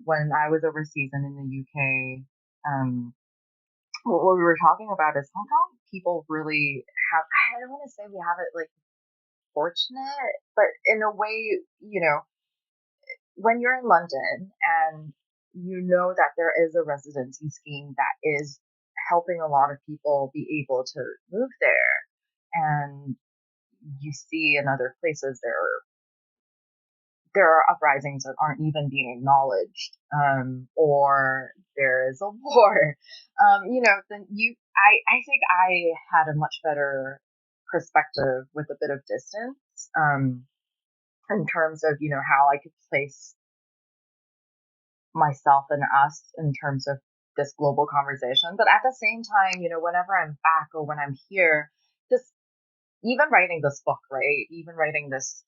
[SPEAKER 2] when I was overseas and in the UK, what we were talking about is Hong Kong people really have, I don't want to say we have it like fortunate, but in a way, when you're in London and you know that there is a residency scheme that is helping a lot of people be able to move there, and you see in other places there are uprisings that aren't even being acknowledged, or there is a war, then I think I had a much better perspective with a bit of distance, in terms of, how I could place myself and us in terms of this global conversation. But at the same time, whenever I'm back or when I'm here, just even writing this book, right? Even writing this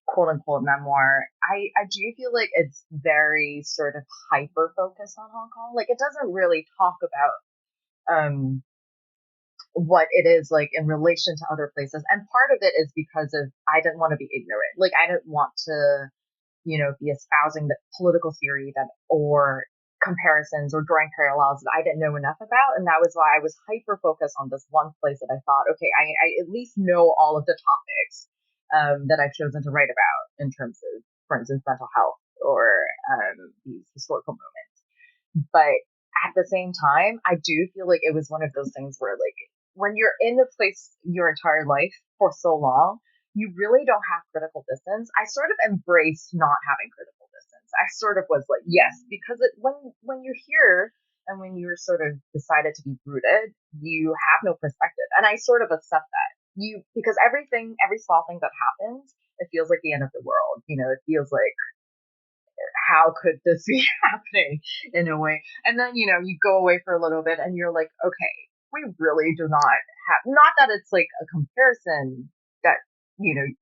[SPEAKER 2] quote unquote memoir, I do feel like it's very sort of hyper focused on Hong Kong. Like it doesn't really talk about what it is like in relation to other places. And part of it is because of I didn't want to be ignorant. Like I didn't want to be espousing the political theory that or comparisons or drawing parallels that I didn't know enough about. And that was why I was hyper focused on this one place that I thought, okay, I at least know all of the topics that I've chosen to write about in terms of, for instance, mental health or these historical moments. But at the same time, I do feel like it was one of those things where, like, when you're in a place your entire life for so long, you really don't have critical distance. I sort of embraced not having critical distance. I sort of was like, yes, because when you're here and when you're sort of decided to be rooted, you have no perspective, and I sort of accept that. Because every small thing that happens, it feels like the end of the world. It feels like how could this be happening in a way? And then, you go away for a little bit and you're like, okay, we really do not have, not that it's like a comparison that,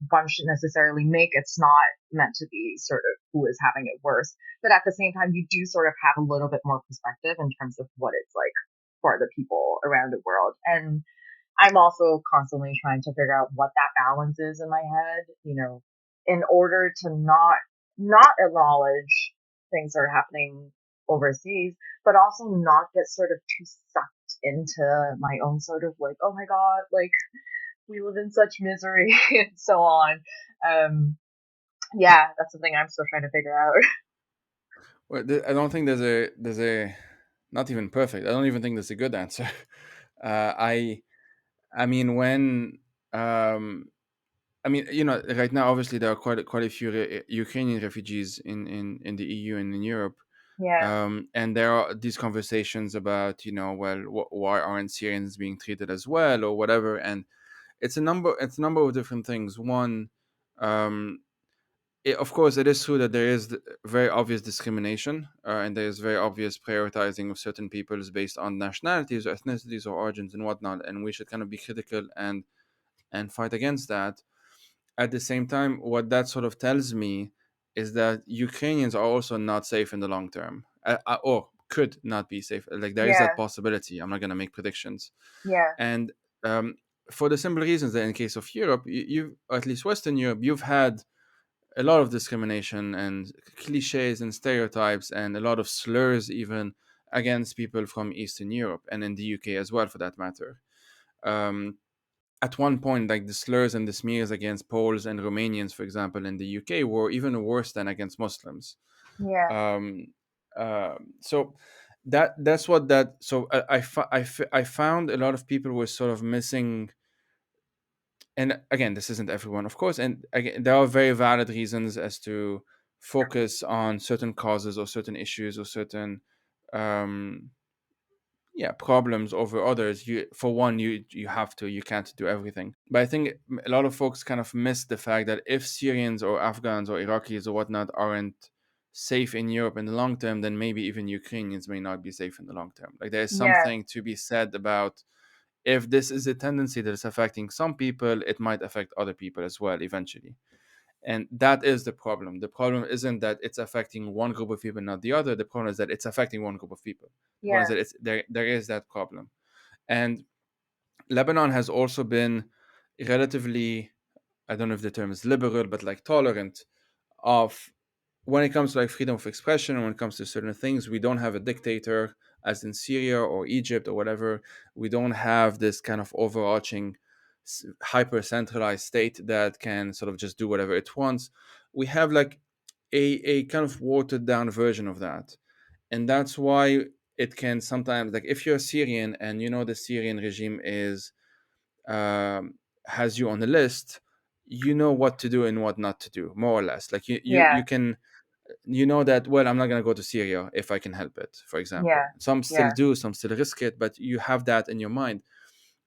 [SPEAKER 2] one should necessarily make. It's not meant to be sort of who is having it worse. But at the same time, you do sort of have a little bit more perspective in terms of what it's like for the people around the world. And I'm also constantly trying to figure out what that balance is in my head, in order to not acknowledge things that are happening overseas, but also not get sort of too sucked into my own sort of like, oh my God, like we live in such misery and so on. Yeah, that's something I'm still trying to figure out.
[SPEAKER 1] Well, I don't think there's a not even perfect. I don't even think there's a good answer. I mean when right now obviously there are quite a few Ukrainian refugees in the EU and in Europe.
[SPEAKER 2] Yeah,
[SPEAKER 1] And there are these conversations about, well, why aren't Syrians being treated as well or whatever. And it's a number of different things. One, um, of course, it is true that there is very obvious discrimination, and there is very obvious prioritizing of certain peoples based on nationalities or ethnicities or origins and whatnot. And we should kind of be critical and fight against that. At the same time, what that sort of tells me is that Ukrainians are also not safe in the long term, or could not be safe. Like there is that
[SPEAKER 2] yeah,
[SPEAKER 1] possibility. I'm not going to make predictions.
[SPEAKER 2] yeah,
[SPEAKER 1] And for the simple reasons that in case of Europe, or at least Western Europe, you've had a lot of discrimination and cliches and stereotypes and a lot of slurs even against people from Eastern Europe and in the UK as well, for that matter. Um, at one point, like the slurs and the smears against Poles and Romanians, for example, in the UK, were even worse than against Muslims.
[SPEAKER 2] Yeah.
[SPEAKER 1] Um, so that's what that. So I found a lot of people were sort of missing. And again, this isn't everyone, of course, and again, there are very valid reasons as to focus on certain causes or certain issues or certain um, problems over others. You, for one, you have to, you can't do everything. But I think a lot of folks kind of miss the fact that if Syrians or Afghans or Iraqis or whatnot aren't safe in Europe in the long term, then maybe even Ukrainians may not be safe in the long term. Like there's
[SPEAKER 2] Yeah.
[SPEAKER 1] something to be said about, if this is a tendency that is affecting some people, it might affect other people as well eventually. And that is the problem. The problem isn't that it's affecting one group of people, not the other. The problem is that it's affecting one group of people. The problem is
[SPEAKER 2] Yeah.
[SPEAKER 1] that there is that problem. And Lebanon has also been relatively, I don't know if the term is liberal, but like tolerant of, when it comes to like freedom of expression and when it comes to certain things. We don't have a dictator as in Syria or Egypt or whatever. We don't have this kind of overarching hyper centralized state that can sort of just do whatever it wants. We have like a kind of watered down version of that. And that's why it can sometimes, like if you're Syrian and you know the Syrian regime is um, has you on the list, you know what to do and what not to do, more or less. Like you
[SPEAKER 2] Yeah.
[SPEAKER 1] can, you know that, well, I'm not going to go to Syria if I can help it, for example.
[SPEAKER 2] Yeah.
[SPEAKER 1] Some still
[SPEAKER 2] Yeah.
[SPEAKER 1] do, some still risk it, but you have that in your mind.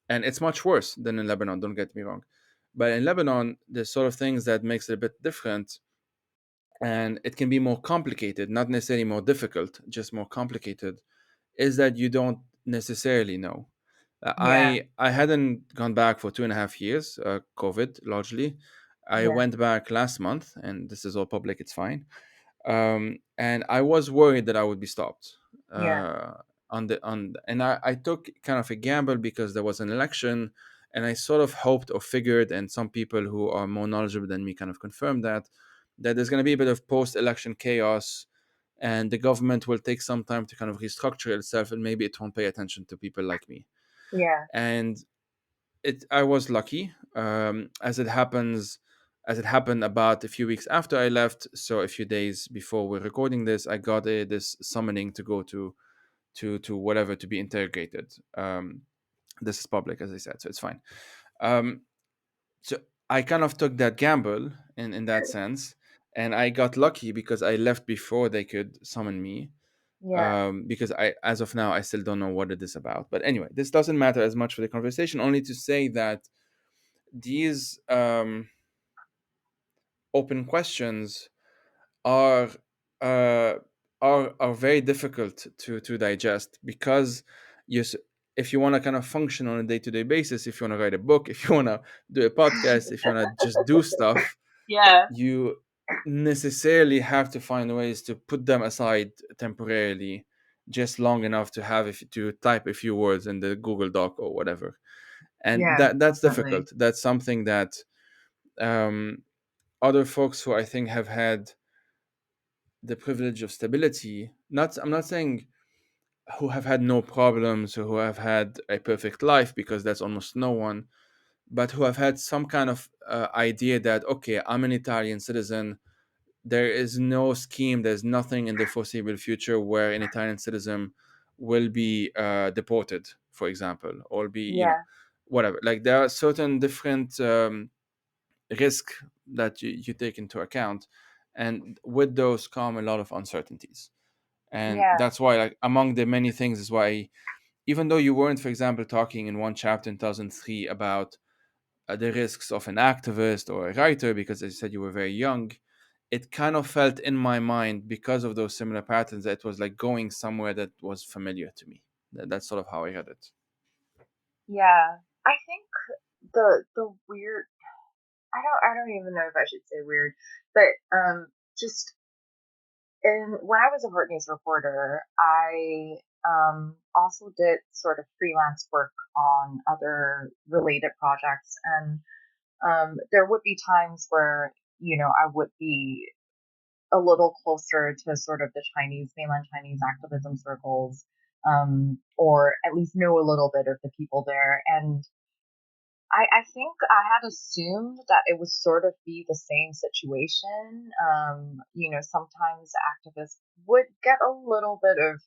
[SPEAKER 1] And it's much worse than in Lebanon, don't get me wrong. But in Lebanon, there's sort of things that makes it a bit different, and it can be more complicated, not necessarily more difficult, just more complicated, is that you don't necessarily know.
[SPEAKER 2] Yeah.
[SPEAKER 1] I hadn't gone back for 2.5 years, COVID largely. I
[SPEAKER 2] Yeah.
[SPEAKER 1] went back last month, and this is all public. It's fine. And I was worried that I would be stopped.
[SPEAKER 2] Yeah.
[SPEAKER 1] And I took kind of a gamble because there was an election, and I sort of hoped or figured, and some people who are more knowledgeable than me kind of confirmed that there's going to be a bit of post-election chaos, and the government will take some time to kind of restructure itself, and maybe it won't pay attention to people like me.
[SPEAKER 2] Yeah.
[SPEAKER 1] And it I was lucky, as it happened about a few weeks after I left. So a few days before we're recording this, I got this summoning to go to whatever, to be interrogated. This is public, as I said, so it's fine. um, so I kind of took that gamble in that sense, and I got lucky because I left before they could summon me.
[SPEAKER 2] Yeah.
[SPEAKER 1] Because I, as of now, I still don't know what it is about. But anyway, this doesn't matter as much for the conversation. Only to say that these open questions are uh, are very difficult to digest, because you s- if you want to kind of function on a day-to-day basis, if you want to write a book, if you want to do a podcast, if you want to just do stuff,
[SPEAKER 2] Yeah.
[SPEAKER 1] you necessarily have to find ways to put them aside temporarily, just long enough to have, if to type a few words in the Google Doc or whatever. And
[SPEAKER 2] Yeah.
[SPEAKER 1] that's
[SPEAKER 2] Definitely.
[SPEAKER 1] difficult. That's something that um, other folks who I think have had the privilege of stability, not, I'm not saying who have had no problems or who have had a perfect life, because that's almost no one, but who have had some kind of idea that, okay, I'm an Italian citizen. There is no scheme, there's nothing in the foreseeable future where an Italian citizen will be deported, for example, or be,
[SPEAKER 2] Yeah.
[SPEAKER 1] whatever. Like there are certain different risk that you take into account, and with those come a lot of uncertainties. And
[SPEAKER 2] Yeah.
[SPEAKER 1] that's why, like, among the many things, is why, even though you weren't, for example, talking in one chapter in 2003 about the risks of an activist or a writer, because as you said, you were very young, it kind of felt in my mind, because of those similar patterns, that it was like going somewhere that was familiar to me. That's sort of how I read it.
[SPEAKER 2] Yeah. I think the weird, I don't even know if I should say weird, but just in when I was a Hurt News reporter, I also did sort of freelance work on other related projects, and there would be times where I would be a little closer to sort of the mainland Chinese activism circles, or at least know a little bit of the people there. And I think I had assumed that it would sort of be the same situation. Sometimes activists would get a little bit of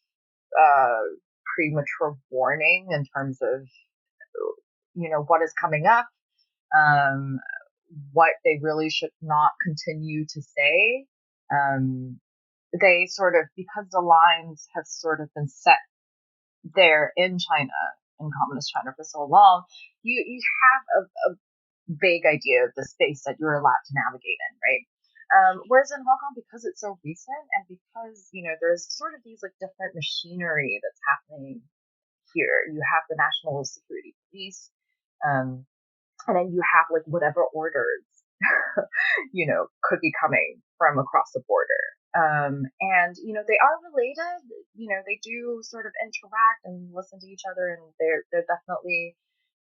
[SPEAKER 2] uh, premature warning in terms of, what is coming up, um, what they really should not continue to say. Um, they sort of, because the lines have sort of been set there in China, in communist China for so long, you have a vague idea of the space that you're allowed to navigate in, right? Whereas in Hong Kong, because it's so recent and because, there's sort of these like different machinery that's happening here. You have the National Security Police, um, and then you have like whatever orders, could be coming from across the border. And they are related. They do sort of interact and listen to each other, and they're definitely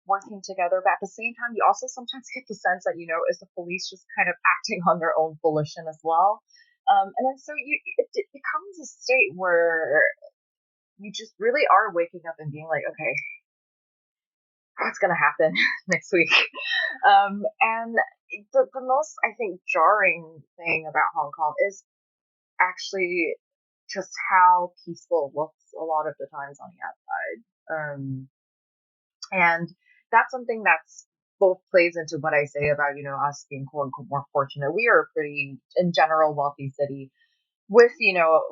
[SPEAKER 2] working together. But at the same time, you also sometimes get the sense that is the police just kind of acting on their own volition as well. And then so it becomes a state where you just really are waking up and being like, okay, what's going to happen next week? And the most, I think, jarring thing about Hong Kong is actually just how peaceful it looks a lot of the times on the outside. And that's something that's both plays into what I say about, us being quote unquote more fortunate. We are a pretty, in general, wealthy city with,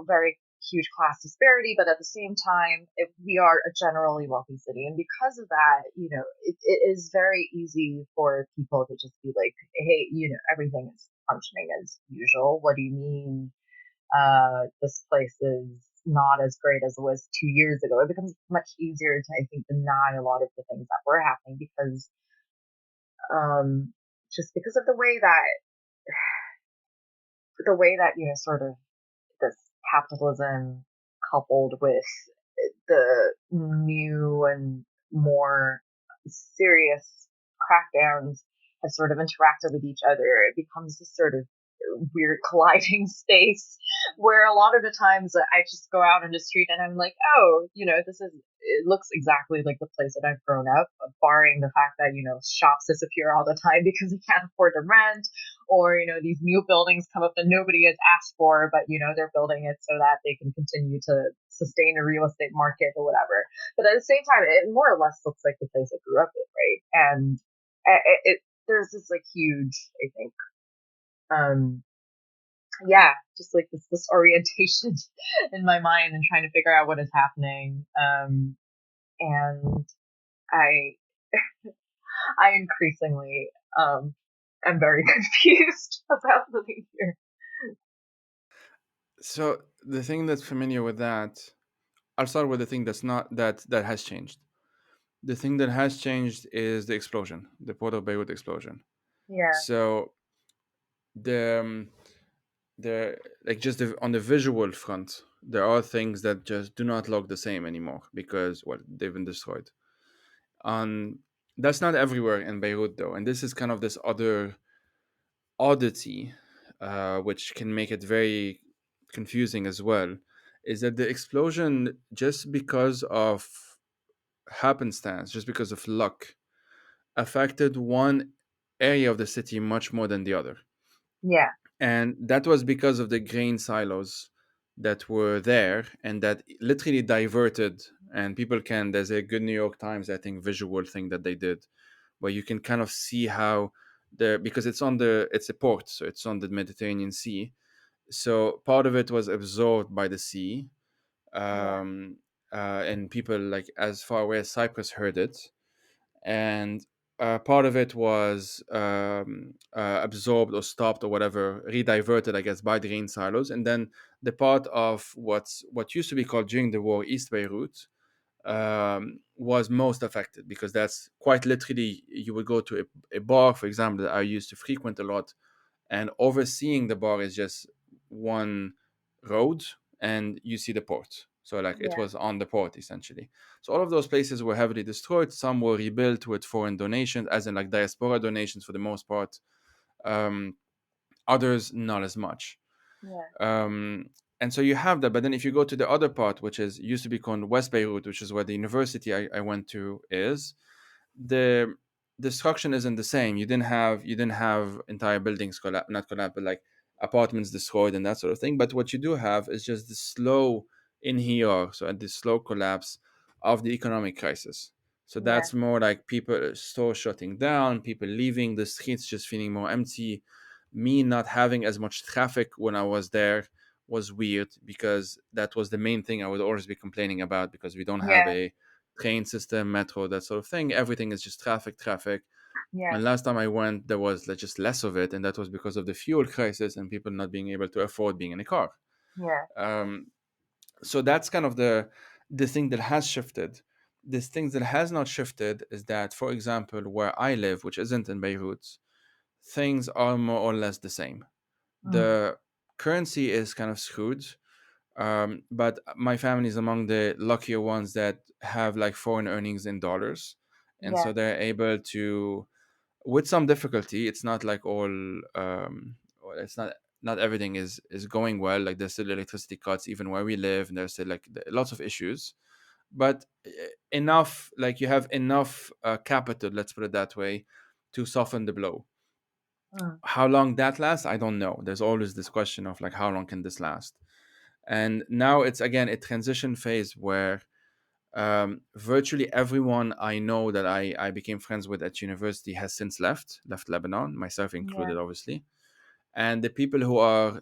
[SPEAKER 2] very huge class disparity, but at the same time, if we are a generally wealthy city. And because of that, it is very easy for people to just be like, hey, everything is functioning as usual. What do you mean this place is not as great as it was 2 years ago? It becomes much easier to, I think, deny a lot of the things that were happening because just because of the way that sort of this capitalism coupled with the new and more serious crackdowns have sort of interacted with each other. It becomes this sort of weird colliding space where a lot of the times I just go out in the street and I'm like, oh, it looks exactly like the place that I've grown up, barring the fact that, shops disappear all the time because they can't afford the rent, or, these new buildings come up that nobody has asked for, but, they're building it so that they can continue to sustain a real estate market or whatever. But at the same time, it more or less looks like the place I grew up in, right? And there's this like huge, I think, um, yeah, just like this orientation in my mind and trying to figure out what is happening. And I I increasingly am very confused about living here.
[SPEAKER 1] So the thing that's familiar with that, I'll start with the thing that's not that has changed. The thing that has changed is the explosion, the Port of Beirut explosion.
[SPEAKER 2] Yeah,
[SPEAKER 1] So the the like just on the visual front, there are things that just do not look the same anymore because well they've been destroyed. On That's not everywhere in Beirut though, and this is kind of this other oddity, which can make it very confusing as well. Is that the explosion, just because of happenstance, just because of luck, affected one area of the city much more than the other.
[SPEAKER 2] yeah,
[SPEAKER 1] And that was because of the grain silos that were there and that literally diverted. And people can, there's a good New York Times, I think, visual thing that they did where you can kind of see how because it's a port, so it's on the Mediterranean Sea. So part of it was absorbed by the sea,
[SPEAKER 2] yeah,
[SPEAKER 1] um, and people like as far away as Cyprus heard it, and part of it was absorbed or stopped or whatever, rediverted, I guess, by the grain silos, and then the part of what used to be called during the war East Beirut was most affected because that's quite literally you would go to a bar, for example, that I used to frequent a lot, and overseeing the bar is just one road and you see the port, so like it
[SPEAKER 2] yeah,
[SPEAKER 1] was on the port essentially. So all of those places were heavily destroyed. Some were rebuilt with foreign donations, as in like diaspora donations for the most part. um, Others not as much.
[SPEAKER 2] yeah,
[SPEAKER 1] um, and so you have that, but then if you go to the other part, which is used to be called West Beirut, which is where the university I went to is, the destruction isn't the same. You didn't have entire buildings not collapse, but like apartments destroyed and that sort of thing. But what you do have is just the slow inhiar, so at the slow collapse of the economic crisis. So
[SPEAKER 2] Yeah.
[SPEAKER 1] that's more like people stores shutting down, people leaving the streets just feeling more empty. Me not having as much traffic when I was there was weird, because that was the main thing I would always be complaining about, because we don't have
[SPEAKER 2] Yeah.
[SPEAKER 1] a train system, metro, that sort of thing. Everything is just traffic, traffic.
[SPEAKER 2] Yeah.
[SPEAKER 1] And last time I went, there was like just less of it, and that was because of the fuel crisis and people not being able to afford being in a car.
[SPEAKER 2] Yeah.
[SPEAKER 1] Um, so that's kind of the thing that has shifted. This thing that has not shifted is that, for example, where I live, which isn't in Beirut, things are more or less the same.
[SPEAKER 2] Mm.
[SPEAKER 1] The currency is kind of screwed, but my family is among the luckier ones that have like foreign earnings in dollars, and
[SPEAKER 2] Yeah.
[SPEAKER 1] so they're able to, with some difficulty. It's not like all. Well, it's not everything is going well. Like there's still electricity cuts even where we live, and there's still like lots of issues. But enough, like you have enough capital, let's put it that way, to soften the blow.
[SPEAKER 2] Mm.
[SPEAKER 1] How long that lasts, I don't know. There's always this question of like how long can this last? And now it's again a transition phase where virtually everyone I know that I became friends with at university has since left Lebanon, myself
[SPEAKER 2] Yeah.
[SPEAKER 1] included, obviously. And the people who are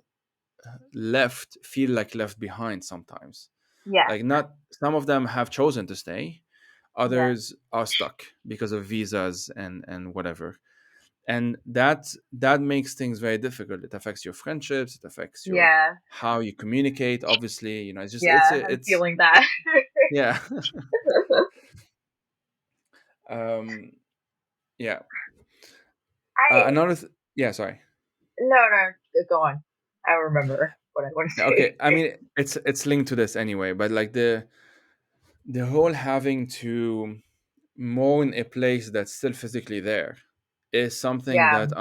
[SPEAKER 1] left feel like left behind sometimes.
[SPEAKER 2] Yeah.
[SPEAKER 1] Like, not some of them have chosen to stay,
[SPEAKER 2] Yeah.
[SPEAKER 1] others are stuck because of visas and whatever. And that makes things very difficult. It affects your friendships, it affects your
[SPEAKER 2] Yeah.
[SPEAKER 1] how you communicate, obviously. It's just
[SPEAKER 2] Yeah. I'm
[SPEAKER 1] it's
[SPEAKER 2] feeling that.
[SPEAKER 1] yeah. um yeah.
[SPEAKER 2] I
[SPEAKER 1] Yeah, sorry.
[SPEAKER 2] no, go on. I remember what I want to
[SPEAKER 1] Yeah,
[SPEAKER 2] say.
[SPEAKER 1] okay, I mean, it's linked to this anyway, but like the whole having to mourn a place that's still physically there is something
[SPEAKER 2] Yeah.
[SPEAKER 1] that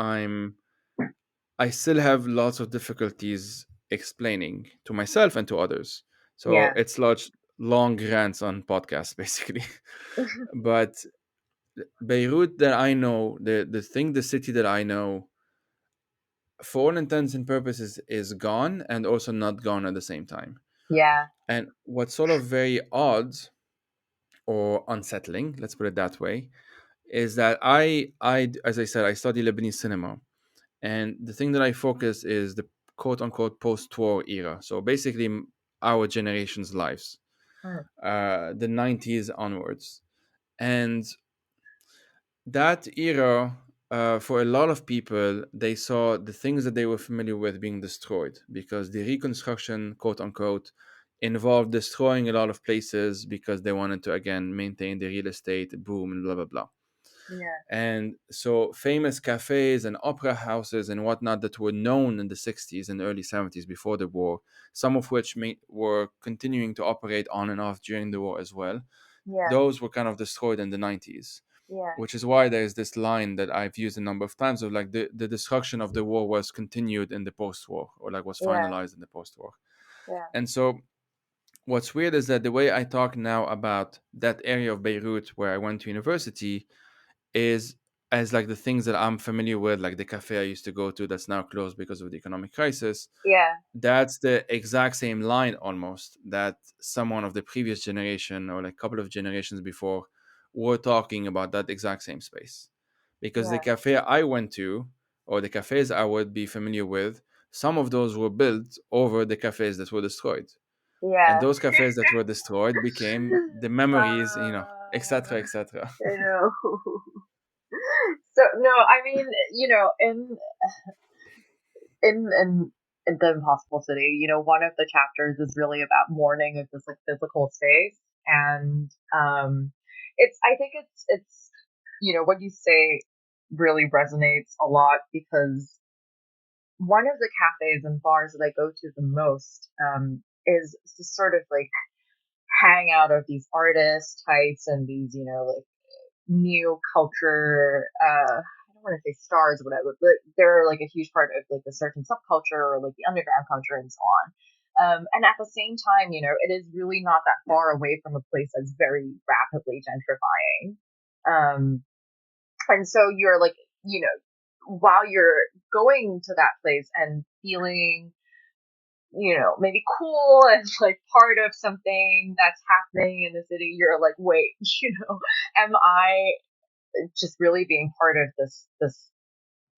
[SPEAKER 1] I still have lots of difficulties explaining to myself and to others. So
[SPEAKER 2] Yeah.
[SPEAKER 1] it's large long rants on podcasts basically. But Beirut that I know, the city that I know, for all intents and purposes, is gone and also not gone at the same time.
[SPEAKER 2] Yeah.
[SPEAKER 1] And what's sort of very odd or unsettling, let's put it that way, is that I as I said, I study Lebanese cinema, and the thing that I focus is the quote unquote post-war era. So basically, our generation's lives,
[SPEAKER 2] Mm.
[SPEAKER 1] the '90s onwards, and that era. For a lot of people, they saw the things that they were familiar with being destroyed, because the reconstruction, quote unquote, involved destroying a lot of places because they wanted to again maintain the real estate boom and blah blah blah.
[SPEAKER 2] Yeah.
[SPEAKER 1] And so famous cafes and opera houses and whatnot that were known in the 60s and early 70s before the war, some of which were continuing to operate on and off during the war as well,
[SPEAKER 2] Yeah.
[SPEAKER 1] those were kind of destroyed in the 90s.
[SPEAKER 2] Yeah.
[SPEAKER 1] Which is why there's this line that I've used a number of times of like the destruction of the war was continued in the post-war, or like was
[SPEAKER 2] Yeah.
[SPEAKER 1] finalized in the post-war.
[SPEAKER 2] Yeah.
[SPEAKER 1] And so what's weird is that the way I talk now about that area of Beirut where I went to university is as like the things that I'm familiar with, like the cafe I used to go to that's now closed because of the economic crisis.
[SPEAKER 2] Yeah.
[SPEAKER 1] That's the exact same line almost that someone of the previous generation or like a couple of generations before were talking about, that exact same space. Because the
[SPEAKER 2] Yeah.
[SPEAKER 1] cafe I went to, or the cafes I would be familiar with, some of those were built over the cafes that were destroyed. And
[SPEAKER 2] Yeah.
[SPEAKER 1] those cafes that were destroyed became the memories, etc.,
[SPEAKER 2] Uh,
[SPEAKER 1] etc.
[SPEAKER 2] I know. So no, I mean, in the Impossible City, one of the chapters is really about mourning of this like physical space, and it's I think it's what you say really resonates a lot because one of the cafes and bars that I go to the most is this sort of like hangout of these artist types and these like new culture I don't want to say stars or whatever, but they're like a huge part of like a certain subculture or like the underground culture and so on. And at the same time, it is really not that far away from a place that's very rapidly gentrifying. um And so you're like, while you're going to that place and feeling, maybe cool and like part of something that's happening in the city, you're like, wait, am I just really being part of this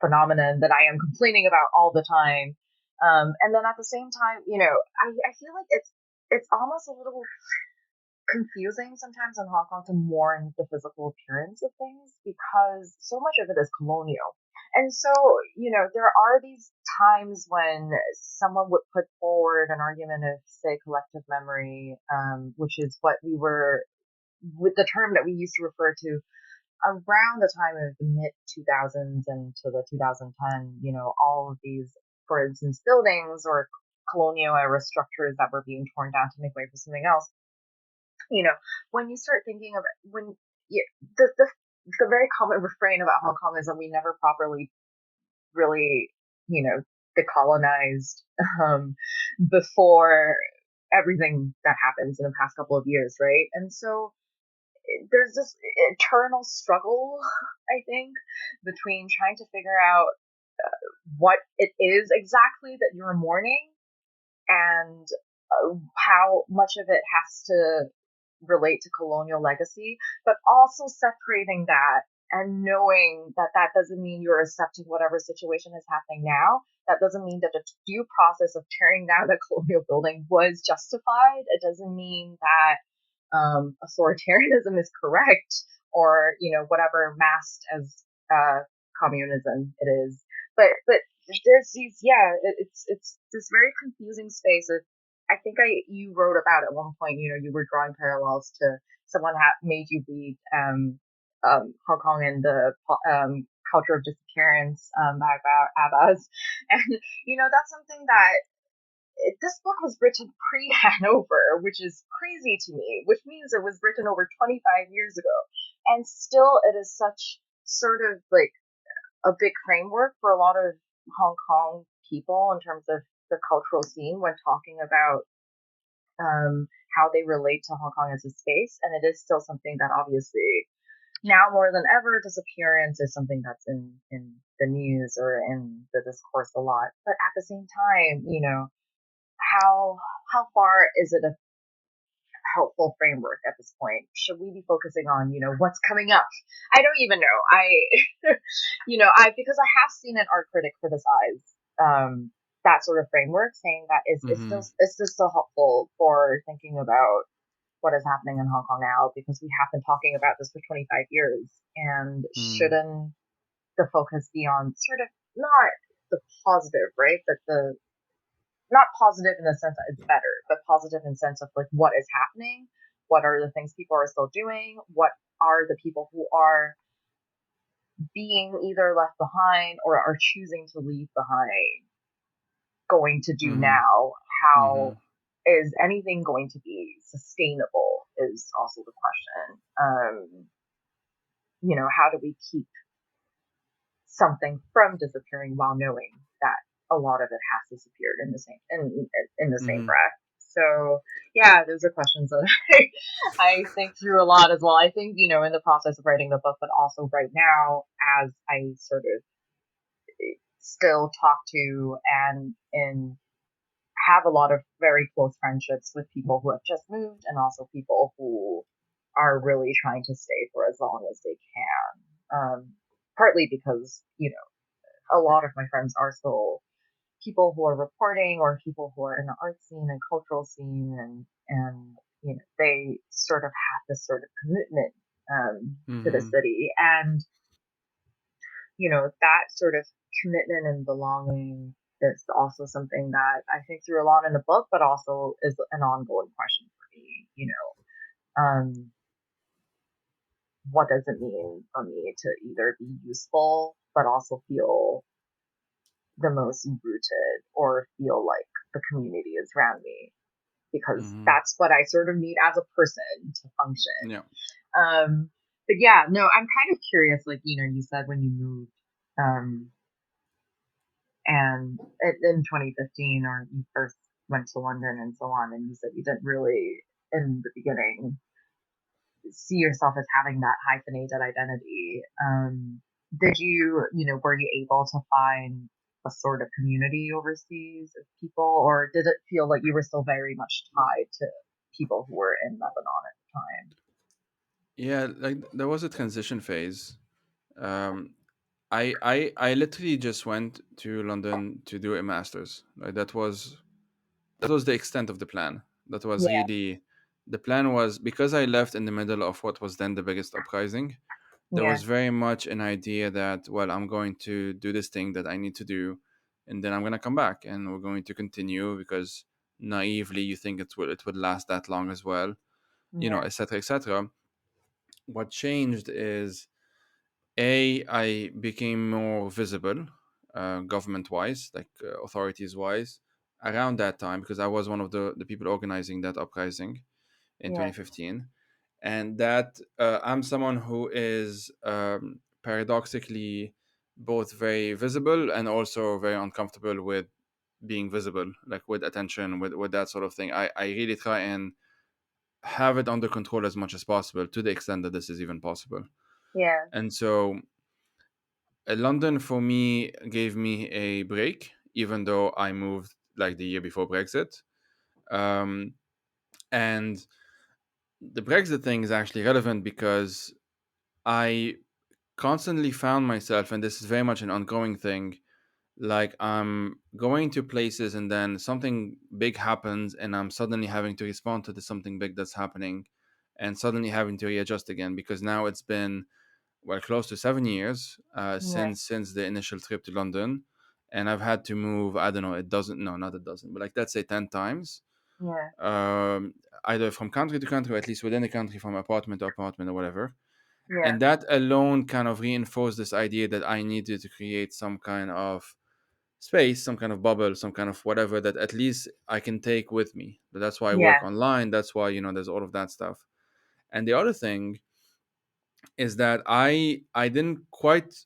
[SPEAKER 2] phenomenon that I am complaining about all the time? And then at the same time, I feel like it's almost a little confusing sometimes in Hong Kong to mourn the physical appearance of things because so much of it is colonial. And so, there are these times when someone would put forward an argument of, say, collective memory, which is what we were, with the term that we used to refer to around the time of the mid 2000s and to the 2010, all of these, for instance, buildings or colonial era structures that were being torn down to make way for something else. When you start thinking of it, when yeah, the very common refrain about Hong Kong is that we never properly really, decolonized before everything that happens in the past couple of years, right? And so there's this eternal struggle, I think, between trying to figure out what it is exactly that you're mourning and how much of it has to relate to colonial legacy, but also separating that and knowing that that doesn't mean you're accepting whatever situation is happening now. That doesn't mean that the due process of tearing down the colonial building was justified. It doesn't mean that authoritarianism is correct or, whatever masked as communism it is. But there's these, it's this very confusing space of, I think you wrote about at one point, you were drawing parallels to someone made you read Hong Kong and the culture of disappearance by Abbas, and that's something that this book was written pre Hanover, which is crazy to me, which means it was written over 25 years ago, and still it is such sort of like a big framework for a lot of Hong Kong people in terms of the cultural scene when talking about how they relate to Hong Kong as a space. And it is still something that obviously now more than ever, disappearance is something that's in the news or in the discourse a lot. But at the same time, how how far is it a helpful framework at this point? Should we be focusing on, what's coming up? I don't even know. Because I have seen an art critic criticize that sort of framework, saying that
[SPEAKER 1] Mm-hmm.
[SPEAKER 2] is this still helpful for thinking about what is happening in Hong Kong now? Because we have been talking about this for 25 years, and
[SPEAKER 1] Mm-hmm.
[SPEAKER 2] shouldn't the focus be on sort of not the positive, right? But the not positive in the sense that it's better, but positive in the sense of like what is happening, what are the things people are still doing, what are the people who are being either left behind or are choosing to leave behind going to do
[SPEAKER 1] Mm-hmm.
[SPEAKER 2] now?
[SPEAKER 1] Mm-hmm.
[SPEAKER 2] How is anything going to be sustainable is also the question. How do we keep something from disappearing while knowing that a lot of it has disappeared in the same
[SPEAKER 1] Mm-hmm.
[SPEAKER 2] breath? So yeah, those are questions that I think through a lot as well. I think, in the process of writing the book, but also right now as I sort of still talk to and have a lot of very close friendships with people who have just moved and also people who are really trying to stay for as long as they can. Partly because, a lot of my friends are still people who are reporting or people who are in the art scene and cultural scene and they sort of have this sort of commitment to the
[SPEAKER 1] Mm-hmm.
[SPEAKER 2] city, and that sort of commitment and belonging is also something that I think through a lot in the book, but also is an ongoing question for me. What does it mean for me to either be useful but also feel the most rooted or feel like the community is around me, because
[SPEAKER 1] Mm-hmm.
[SPEAKER 2] that's what I sort of need as a person to function.
[SPEAKER 1] Yeah.
[SPEAKER 2] Um, but yeah, no, I'm kind of curious. Like, you said when you moved, um, and in 2015, or you first went to London and so on, and you said you didn't really, in the beginning, see yourself as having that hyphenated identity. Did you, were you able to find a sort of community overseas of people, or did it feel like you were still very much tied to people who were in Lebanon at the time?
[SPEAKER 1] Yeah, like there was a transition phase. Um, I literally just went to London to do a master's. Like that was the extent of the plan. That was
[SPEAKER 2] Yeah,
[SPEAKER 1] really the plan was because I left in the middle of what was then the biggest uprising. There
[SPEAKER 2] yeah,
[SPEAKER 1] was very much an idea that, well, I'm going to do this thing that I need to do, and then I'm going to come back and we're going to continue because naively you think it would last that long as well,
[SPEAKER 2] yeah,
[SPEAKER 1] etc., etc. What changed is I became more visible, government wise, like authorities wise, around that time because I was one of the people organizing that uprising in
[SPEAKER 2] yeah,
[SPEAKER 1] 2015. And that I'm someone who is paradoxically both very visible and also very uncomfortable with being visible, like with attention, with that sort of thing. I really try and have it under control as much as possible to the extent that this is even possible.
[SPEAKER 2] yeah,
[SPEAKER 1] And so London for me gave me a break, even though I moved like the year before Brexit. Um, and the Brexit thing is actually relevant because I constantly found myself, and this is very much an ongoing thing, like I'm going to places and then something big happens and I'm suddenly having to respond to the something big that's happening and suddenly having to readjust again because now it's been well close to 7 years
[SPEAKER 2] yeah,
[SPEAKER 1] since the initial trip to London, and I've had to move. I don't know. It doesn't. No, not it doesn't. But like let's say 10 times,
[SPEAKER 2] yeah,
[SPEAKER 1] um, either from country to country, or at least within the country, from apartment to apartment, or whatever.
[SPEAKER 2] yeah,
[SPEAKER 1] And that alone kind of reinforced this idea that I needed to create some kind of space, some kind of bubble, some kind of whatever that at least I can take with me. But that's why I
[SPEAKER 2] yeah,
[SPEAKER 1] work online. That's why there's all of that stuff. And the other thing is that I didn't quite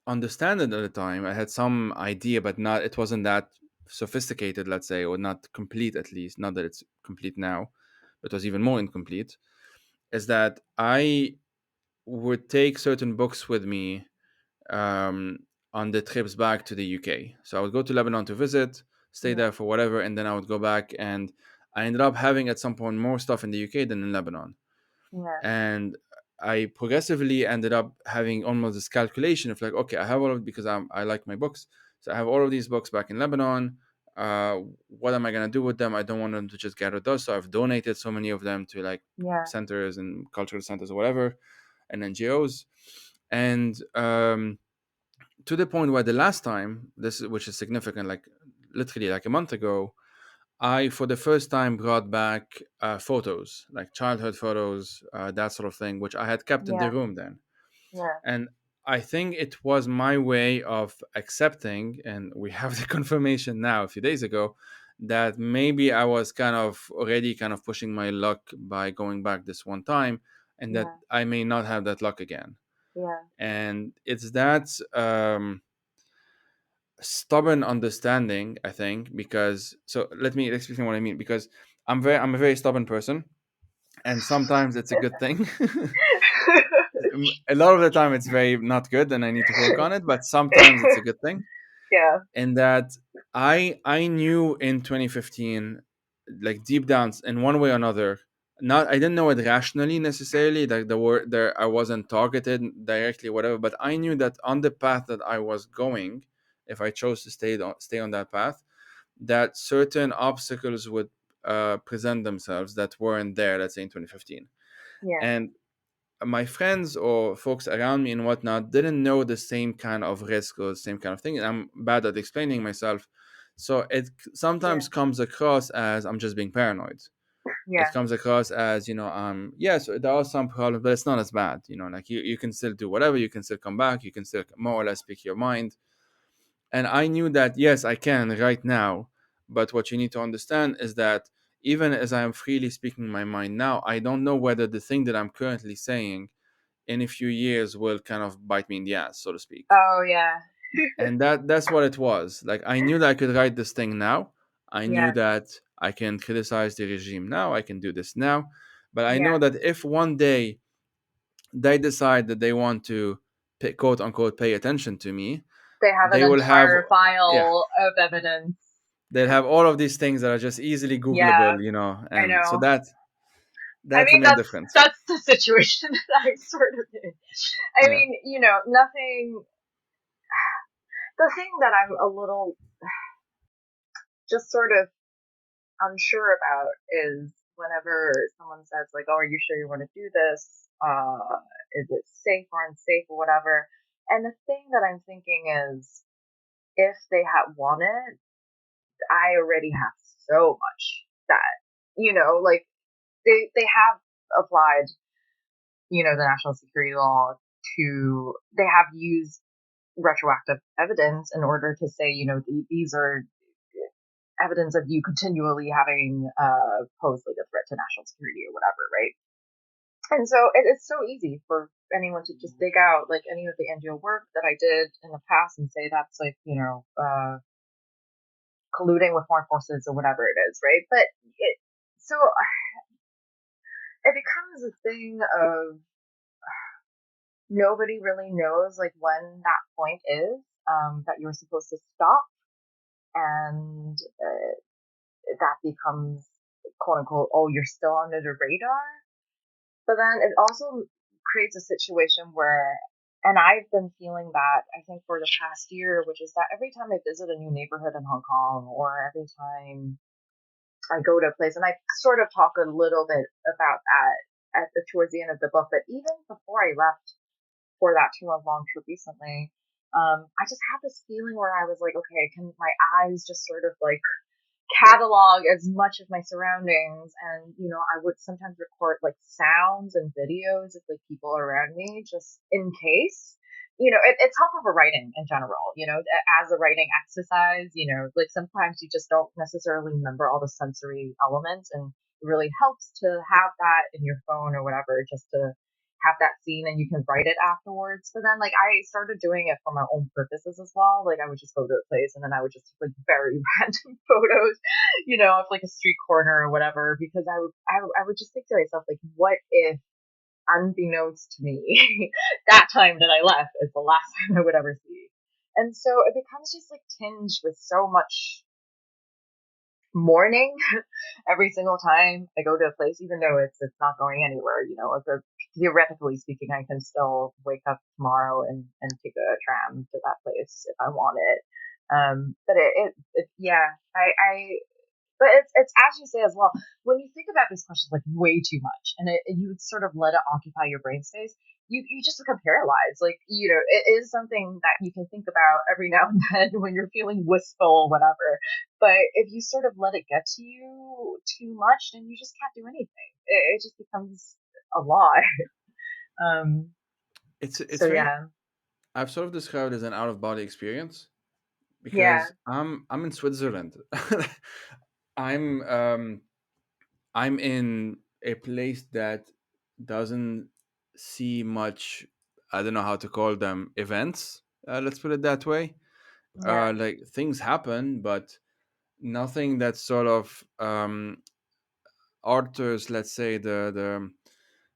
[SPEAKER 1] understand it at the time. I had some idea, but not. It wasn't that sophisticated, let's say, or not complete. At least, not that it's complete now, but it was even more incomplete. Is that I would take certain books with me um, on the trips back to the UK. So I would go to Lebanon to visit, stay
[SPEAKER 2] yeah,
[SPEAKER 1] there for whatever, and then I would go back. And I ended up having at some point more stuff in the UK than in Lebanon.
[SPEAKER 2] yeah,
[SPEAKER 1] And I progressively ended up having almost this calculation of like, okay, I have all of it because I like my books. So I have all of these books back in Lebanon. Uh, what am I gonna do with them? I don't want them to just gather dust. So I've donated so many of them to like
[SPEAKER 2] yeah,
[SPEAKER 1] centers and cultural centers or whatever, and NGOs. And to the point where the last time, which is significant, like literally like a month ago, I, for the first time, brought back photos, like childhood photos, that sort of thing, which I had kept in the
[SPEAKER 2] yeah,
[SPEAKER 1] room then.
[SPEAKER 2] yeah,
[SPEAKER 1] And I think it was my way of accepting, and we have the confirmation now a few days ago, that maybe I was kind of already kind of pushing my luck by going back this one time, and that
[SPEAKER 2] yeah,
[SPEAKER 1] I may not have that luck again.
[SPEAKER 2] yeah,
[SPEAKER 1] And it's that stubborn understanding, I think, because so let me explain what I mean. Because I'm a very stubborn person, and sometimes it's a good thing. A lot of the time, it's very not good, and I need to work on it. But sometimes it's a good thing,
[SPEAKER 2] yeah,
[SPEAKER 1] in that I knew in 2015, like deep down, in one way or another. Not I didn't know it rationally necessarily, like the word there I wasn't targeted directly, whatever. But I knew that on the path that I was going, if I chose to stay on that path, that certain obstacles would present themselves that weren't there, let's say in 2015.
[SPEAKER 2] yeah,
[SPEAKER 1] And my friends or folks around me and whatnot didn't know the same kind of risk or the same kind of thing. And I'm bad at explaining myself. So it
[SPEAKER 2] yeah,
[SPEAKER 1] sometimes comes across as I'm just being paranoid. It
[SPEAKER 2] yeah,
[SPEAKER 1] comes across as, yes, there are some problems, but it's not as bad. Like you can still do whatever, you can still come back, you can still more or less speak your mind. And I knew that, yes, I can right now. But what you need to understand is that even as I am freely speaking my mind now, I don't know whether the thing that I'm currently saying in a few years will kind of bite me in the ass, so to speak.
[SPEAKER 2] oh yeah,
[SPEAKER 1] And that's what it was. Like I knew that I could write this thing now. I knew
[SPEAKER 2] yeah,
[SPEAKER 1] that I can criticize the regime now. I can do this now. But I know
[SPEAKER 2] Yeah.
[SPEAKER 1] that if one day they decide that they want to quote unquote pay attention to me,
[SPEAKER 2] They have an
[SPEAKER 1] they will have,
[SPEAKER 2] entire
[SPEAKER 1] yeah,
[SPEAKER 2] file of evidence.
[SPEAKER 1] they'll have all of these things that are just easily
[SPEAKER 2] Yeah,
[SPEAKER 1] Googleable,
[SPEAKER 2] I
[SPEAKER 1] and so
[SPEAKER 2] know. I
[SPEAKER 1] that's the
[SPEAKER 2] mean,
[SPEAKER 1] main difference.
[SPEAKER 2] that's the situation that I'm sort of in. I
[SPEAKER 1] Yeah.
[SPEAKER 2] mean, nothing. The thing that I'm a little just sort of unsure about is whenever someone says like, "Oh, are you sure you want to do this? Is it safe or unsafe or whatever?" And the thing that I'm thinking is, if they had won it, I already have so much that like they have applied, the national security law to they have used retroactive evidence in order to say, these are evidence of you continually having posed like a threat to national security or whatever, right? And so it's so easy for anyone to just dig out like any of the NGO work that I did in the past and say that's like, colluding with foreign forces or whatever it is, right? But so it becomes a thing of nobody really knows like when that point is, that you're supposed to stop, and that becomes quote unquote, oh, you're still under the radar. But then it also creates a situation where, and I've been feeling that I think for the past year, which is that every time I visit a new neighborhood in Hong Kong, or every time I go to a place, and I sort of talk a little bit about that towards the end of the book, but even before I left for that 2 month long trip recently, I just had this feeling where I was like, okay, can my eyes just sort of like catalog as much of my surroundings, and I would sometimes record like sounds and videos of like people around me just in case. It's helpful for writing in general, as a writing exercise. Like sometimes you just don't necessarily remember all the sensory elements, and it really helps to have that in your phone or whatever, just to have that scene and you can write it afterwards. But then like I started doing it for my own purposes as well. Like I would just go to a place and then I would just take like very random photos, of like a street corner or whatever, because I would just think to myself like, what if, unbeknownst to me, that time that I left is the last time I would ever see. And so it becomes just like tinged with so much mourning every single time I go to a place, even though it's not going anywhere. Theoretically speaking, I can still wake up tomorrow and take a tram to that place if I want it. But yeah, I but it's as you say as well. When you think about these questions like way too much, and you sort of let it occupy your brain space, you just become paralyzed. Like it is something that you can think about every now and then when you're feeling wistful or whatever. But if you sort of let it get to you too much, then you just can't do anything. It just becomes a lot. Um.
[SPEAKER 1] It's
[SPEAKER 2] So
[SPEAKER 1] very,
[SPEAKER 2] yeah,
[SPEAKER 1] I've sort of described it as an out of body experience
[SPEAKER 2] yeah,
[SPEAKER 1] because I'm in Switzerland. I'm I'm in a place that doesn't see much, I don't know how to call them, events. Let's put it that way.
[SPEAKER 2] yeah,
[SPEAKER 1] Like things happen, but nothing that sort of alters, let's say, the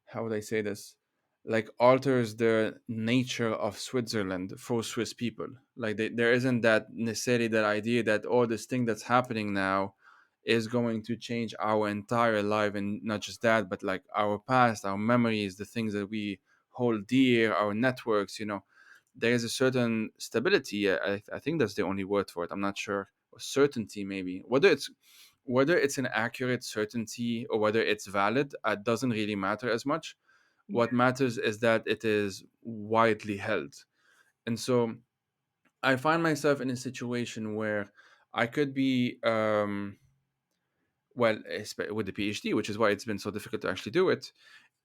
[SPEAKER 1] how would I say this? Like alters the nature of Switzerland for Swiss people. Like there isn't that necessarily that idea that oh, this thing that's happening now is going to change our entire life, and not just that, but like our past, our memories, the things that we hold dear, our networks. There is a certain stability. I think that's the only word for it. I'm not sure. Or certainty, maybe. Whether it's an accurate certainty or whether it's valid, doesn't really matter as much. What
[SPEAKER 2] yeah,
[SPEAKER 1] matters is that it is widely held. And so I find myself in a situation where I could be, well, with the PhD, which is why it's been so difficult to actually do it.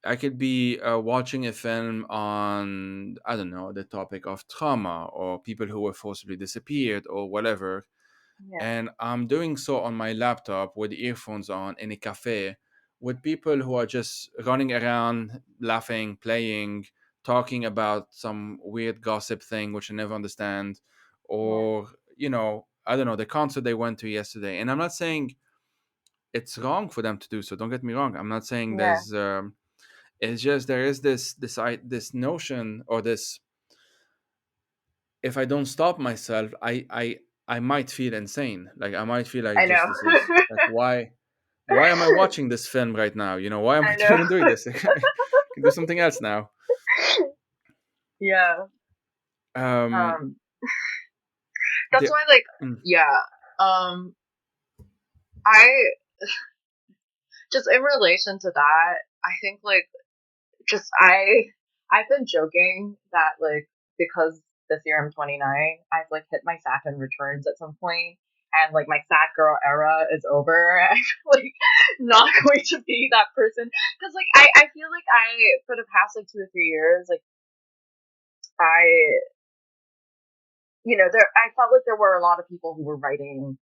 [SPEAKER 1] I could be watching a film on, I don't know, the topic of trauma or people who were forcibly disappeared or whatever,
[SPEAKER 2] yeah,
[SPEAKER 1] and I'm doing so on my laptop with earphones on in a cafe with people who are just running around, laughing, playing, talking about some weird gossip thing which I never understand,
[SPEAKER 2] yeah,
[SPEAKER 1] or I don't know, the concert they went to yesterday. And I'm not saying it's wrong for them to do so. Don't get me wrong. I'm not saying
[SPEAKER 2] Yeah.
[SPEAKER 1] there's it's just there is this notion, or this, if I don't stop myself, I might feel insane. Like I might feel like,
[SPEAKER 2] I
[SPEAKER 1] just
[SPEAKER 2] know.
[SPEAKER 1] this is like, why am I watching this film right now? Why am I
[SPEAKER 2] I know.
[SPEAKER 1] even doing this? I can do something else now.
[SPEAKER 2] Yeah.
[SPEAKER 1] Um,
[SPEAKER 2] Um, that's
[SPEAKER 1] the,
[SPEAKER 2] why, like,
[SPEAKER 1] mm,
[SPEAKER 2] yeah. Um, I just in relation to that, I think like just I've been joking that like because this year I'm 29, I've like hit my Saturn returns at some point, and like my sad girl era is over. I'm like not going to be that person because like I feel like I for the past like 2 or 3 years like I there I felt like there were a lot of people who were writing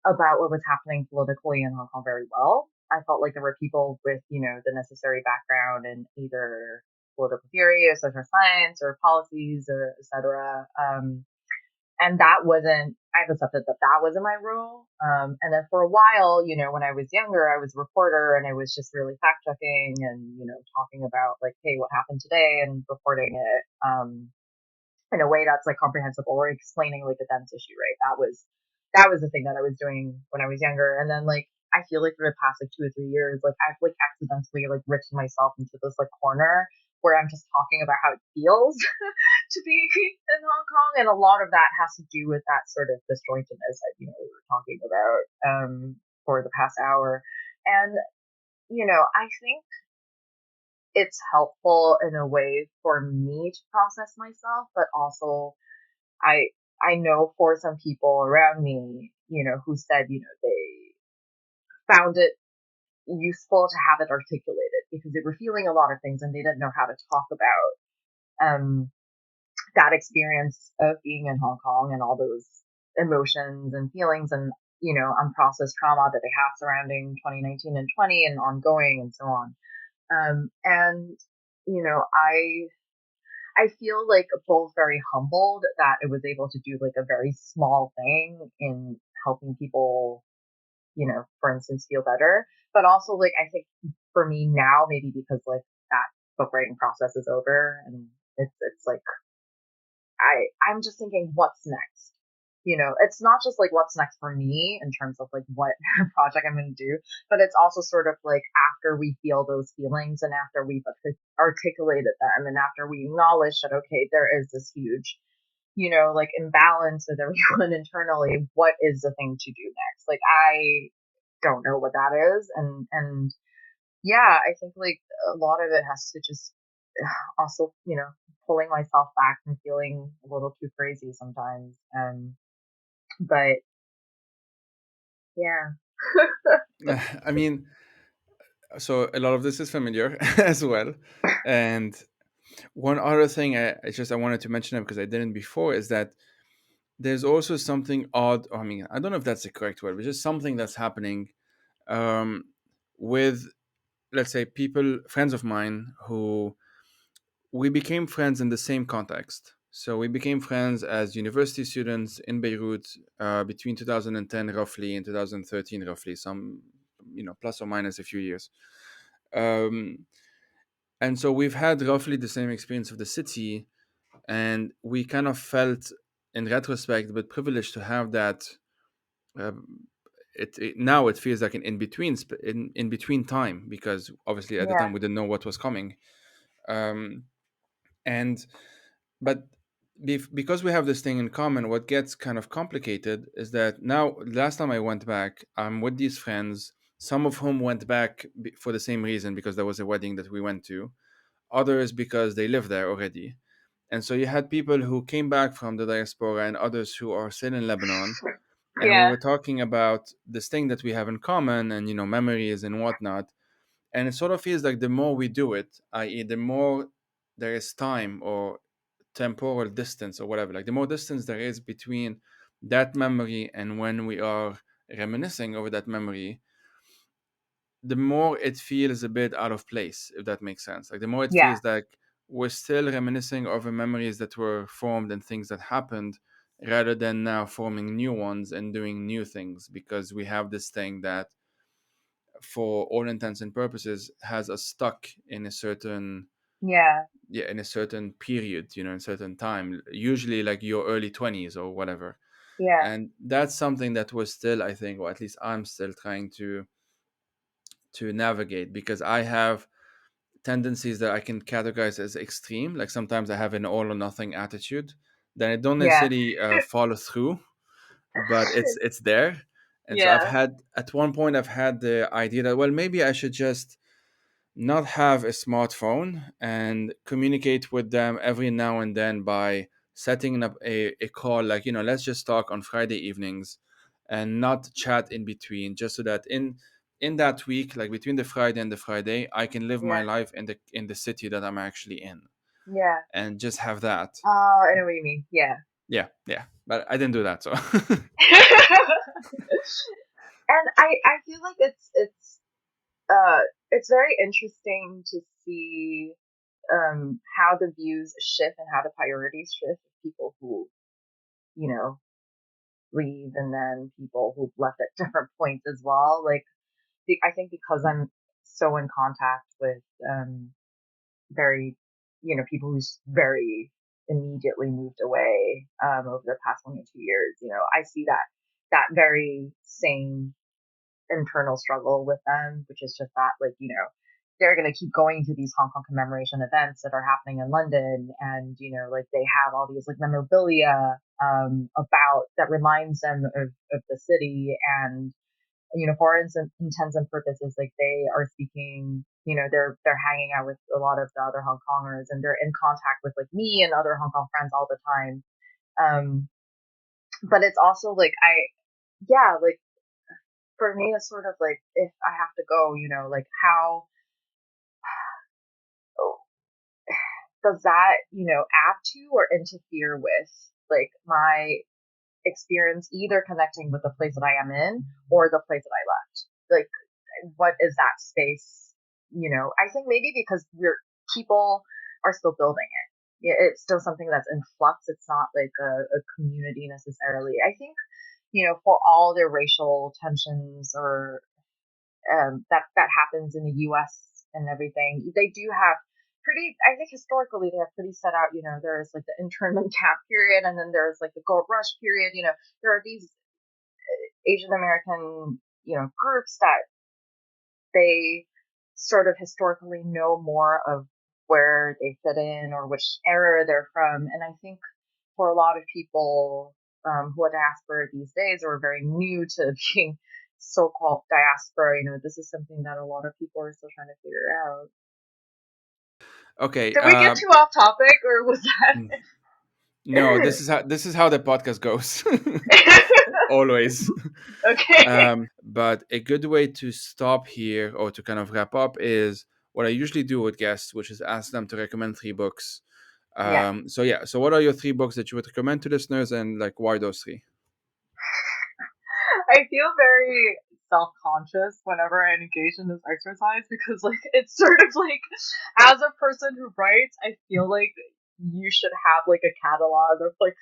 [SPEAKER 2] about what was happening politically in Hong Kong very well. I felt like there were people with, the necessary background in either political theory or social science or policies or etc. And that wasn't, I've accepted that that wasn't my role. And then for a while, when I was younger, I was a reporter and I was just really fact checking and, talking about like, hey, what happened today and reporting it. In a way that's like comprehensible or explaining like a dense issue, right? That was the thing that I was doing when I was younger. And then like I feel like for the past like 2 or 3 years, like I've like accidentally like written myself into this like corner where I'm just talking about how it feels to be in Hong Kong. And a lot of that has to do with that sort of disjointedness that, we were talking about for the past hour. And, I think it's helpful in a way for me to process myself, but also I I know for some people around me, who said, they found it useful to have it articulated because they were feeling a lot of things and they didn't know how to talk about that experience of being in Hong Kong and all those emotions and feelings and unprocessed trauma that they have surrounding 2019 and 20 and ongoing and so on. And I feel like both very humbled that it was able to do like a very small thing in helping people, for instance, feel better. But also like I think for me now, maybe because like that book writing process is over and it's like I'm just thinking what's next. It's not just like what's next for me in terms of like what project I'm going to do, but it's also sort of like after we feel those feelings and after we've articulated them and after we acknowledge that, okay, there is this huge, like imbalance with everyone internally, what is the thing to do next? Like, I don't know what that is. And yeah, I think like a lot of it has to just also, pulling myself back from feeling a little too crazy sometimes. But yeah.
[SPEAKER 1] I mean, so a lot of this is familiar as well. And one other thing I wanted to mention it because I didn't before, is that there's also something odd. I mean, I don't know if that's the correct word, but just something that's happening um, with, let's say, people, friends of mine, who we became friends in the same context. So we became friends as university students in Beirut between 2010 roughly and 2013 roughly, some, plus or minus a few years. Um, and so we've had roughly the same experience of the city, and we kind of felt, in retrospect, a bit privileged to have that. Um, now it feels like an in between time, because obviously at the
[SPEAKER 2] Yeah.
[SPEAKER 1] time we didn't know what was coming. Um, and but because we have this thing in common, what gets kind of complicated is that now, last time I went back, I'm with these friends, some of whom went back for the same reason, because there was a wedding that we went to, others because they live there already. And so you had people who came back from the diaspora and others who are still in Lebanon. And we
[SPEAKER 2] Yeah.
[SPEAKER 1] were talking about this thing that we have in common, and memories and whatnot. And it sort of feels like the more we do it, i.e., the more there is time or temporal distance or whatever, like the more distance there is between that memory and when we are reminiscing over that memory, the more it feels a bit out of place, if that makes sense. Like the more it
[SPEAKER 2] Yeah.
[SPEAKER 1] feels like we're still reminiscing over memories that were formed and things that happened, rather than now forming new ones and doing new things, because we have this thing that for all intents and purposes, has us stuck in a certain,
[SPEAKER 2] Yeah.
[SPEAKER 1] yeah, in a certain period, in a certain time, usually like your early 20s or whatever.
[SPEAKER 2] Yeah.
[SPEAKER 1] And that's something that we're still, I think, or at least I'm still trying to navigate, because I have tendencies that I can categorize as extreme. Like sometimes I have an all or nothing attitude. Then I don't
[SPEAKER 2] Yeah.
[SPEAKER 1] necessarily follow through, but it's there. And so
[SPEAKER 2] Yeah.
[SPEAKER 1] at one point I've had the idea that, well, maybe I should just not have a smartphone and communicate with them every now and then by setting up a call, like, let's just talk on Friday evenings and not chat in between, just so that in that week, like between the Friday and the Friday, I can live my
[SPEAKER 2] Yeah.
[SPEAKER 1] life in the city that I'm actually in,
[SPEAKER 2] Yeah.
[SPEAKER 1] and just have that.
[SPEAKER 2] Oh, I know what you mean. Yeah.
[SPEAKER 1] Yeah, but I didn't do that, so.
[SPEAKER 2] And I feel like uh it's very interesting to see how the views shift and how the priorities shift of people who, you know, leave, and then people who've left at different points as well. Like, I think because I'm so in contact with very, people who's very immediately moved away over the past 1 or 2 years, I see that very same internal struggle with them, which is just that, like, they're going to keep going to these Hong Kong commemoration events that are happening in London. And, like they have all these like memorabilia about that reminds them of the city. And, for intents and purposes, like they are speaking, they're hanging out with a lot of the other Hong Kongers, and they're in contact with like me and other Hong Kong friends all the time. Um, but it's also like, yeah, like for me, it's sort of like, if I have to go, like how does that, add to or interfere with like my experience, either connecting with the place that I am in or the place that I left? Like, what is that space? I think maybe because people are still building it. It's still something that's in flux. It's not like a community necessarily. I think, for all the racial tensions or that happens in the U.S. and everything. They do have pretty. I think historically they have pretty set out. There is like the internment camp period, and then there's like the gold rush period. There are these Asian American groups that they sort of historically know more of where they fit in or which era they're from. And I think for a lot of people who are diaspora these days, or very new to being so-called diaspora, this is something that a lot of people are still trying to figure out.
[SPEAKER 1] Okay.
[SPEAKER 2] Did we get too off topic, or was
[SPEAKER 1] No,
[SPEAKER 2] that
[SPEAKER 1] this is how the podcast goes. Always.
[SPEAKER 2] okay?
[SPEAKER 1] But a good way to stop here, or to kind of wrap up, is what I usually do with guests, which is ask them to recommend 3 books.
[SPEAKER 2] Yeah.
[SPEAKER 1] So what are your 3 books that you would recommend to listeners, and like why those 3?
[SPEAKER 2] I feel very self-conscious whenever I engage in this exercise, because like it's sort of like, as a person who writes, I feel like you should have like a catalog of like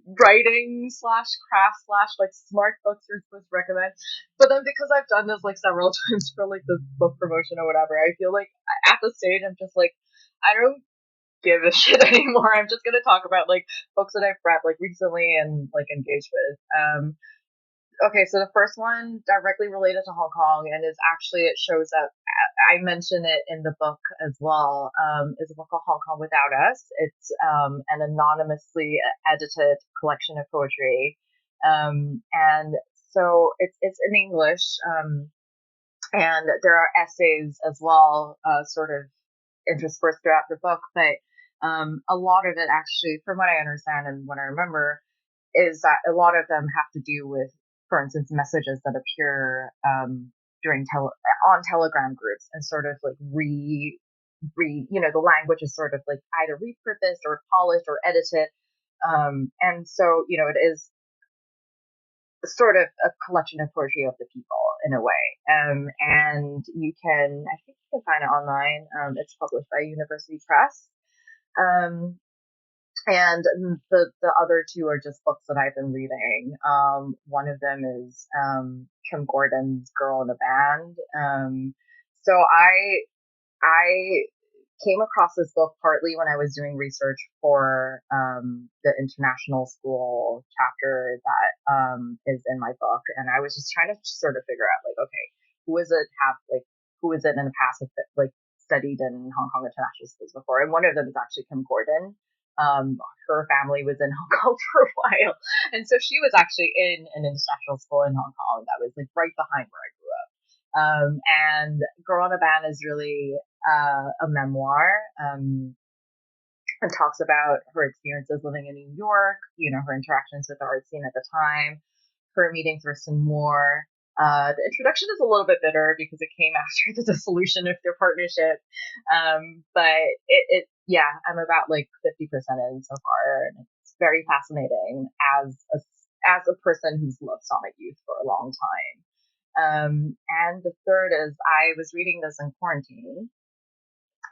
[SPEAKER 2] writing slash craft slash like smart books you're supposed to recommend. But then because I've done this like several times for like the book promotion or whatever, I feel like at the stage I'm just like, I don't give a shit anymore. I'm just gonna talk about like books that I've read like recently and like engaged with. Okay, so the first one directly related to Hong Kong, and is actually, it shows up. I mention it in the book as well. Is a book called Hong Kong Without Us. It's an anonymously edited collection of poetry, and so it's in English, and there are essays as well, sort of interspersed throughout the book. But a lot of it, actually, from what I understand and what I remember, is that a lot of them have to do with, for instance, messages that appear during on Telegram groups, and sort of like the language is sort of like either repurposed or polished or edited, and so it is sort of a collection of poetry of the people in a way, and I think you can find it online. It's published by University Press. Um, And the other two are just books that I've been reading. One of them is Kim Gordon's Girl in a Band. So I came across this book partly when I was doing research for the international school chapter that is in my book, and I was just trying to sort of figure out like, okay, who is it who is it in the past like studied in Hong Kong international schools before, and one of them is actually Kim Gordon. Her family was in Hong Kong for a while, and so she was actually in an international school in Hong Kong that was like right behind where I grew up. And Girl on a Band is really a memoir. And talks about her experiences living in New York, her interactions with the art scene at the time, her meeting Thurston Moore. The introduction is a little bit bitter because it came after the dissolution of their partnership. But yeah, I'm about like 50% in so far, and it's very fascinating as a person who's loved Sonic Youth for a long time. And the third is I was reading this in quarantine.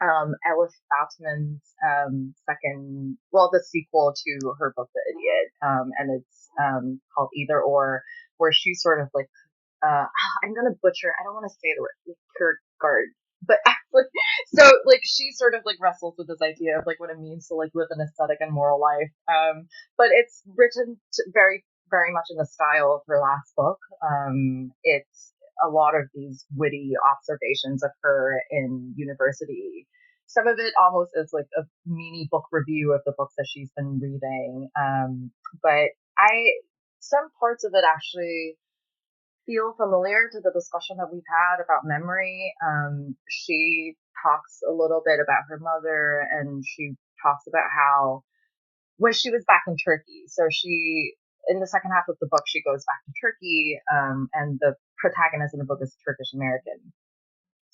[SPEAKER 2] Elif Batuman's the sequel to her book, The Idiot, and it's called Either Or, where she sort of like, I'm gonna butcher, I don't want to say the word, Kierkegaard, but actually, so like she sort of like wrestles with this idea of like what it means to like live an aesthetic and moral life. But it's written very, very much in the style of her last book. It's a lot of these witty observations of her in university. Some of it almost is like a mini book review of the books that she's been reading. But some parts of it actually feel familiar to the discussion that we've had about memory. She talks a little bit about her mother, and she talks about how when she was back in Turkey, so in the second half of the book, she goes back to Turkey, and the protagonist in the book is Turkish American.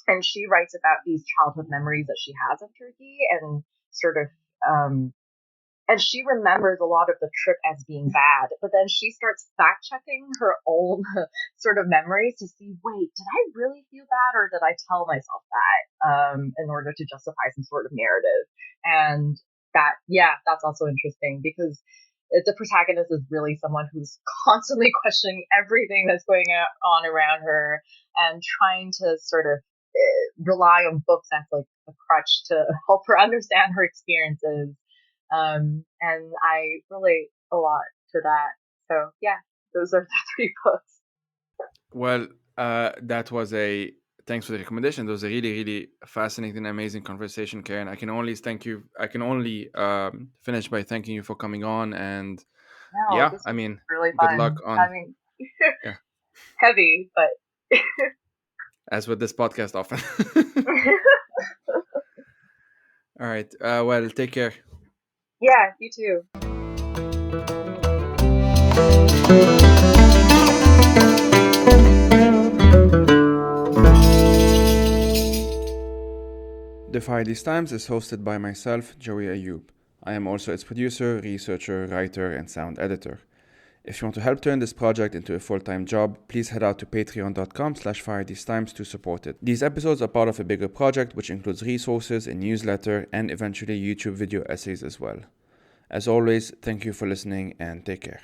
[SPEAKER 2] And she writes about these childhood memories that she has of Turkey, and sort of, and she remembers a lot of the trip as being bad, but then she starts fact checking her own sort of memories to see, wait, did I really feel bad, or did I tell myself that, in order to justify some sort of narrative? And that's also interesting because the protagonist is really someone who's constantly questioning everything that's going on around her and trying to sort of rely on books as like a crutch to help her understand her experiences. And I relate a lot to that. So yeah, those are the three books.
[SPEAKER 1] Well, thanks for the recommendation. That was a really, really fascinating, amazing conversation, Karen. I can only finish by thanking you for coming on. And
[SPEAKER 2] No, this was really
[SPEAKER 1] good luck
[SPEAKER 2] fun.
[SPEAKER 1] on.
[SPEAKER 2] I mean,
[SPEAKER 1] yeah.
[SPEAKER 2] Heavy, but
[SPEAKER 1] as with this podcast often. All right. Well, take care.
[SPEAKER 2] Yeah, you too.
[SPEAKER 1] The Fire These Times is hosted by myself, Joey Ayoub. I am also its producer, researcher, writer, and sound editor. If you want to help turn this project into a full-time job, please head out to patreon.com/firethesetimes to support it. These episodes are part of a bigger project which includes resources, a newsletter, and eventually YouTube video essays as well. As always, thank you for listening and take care.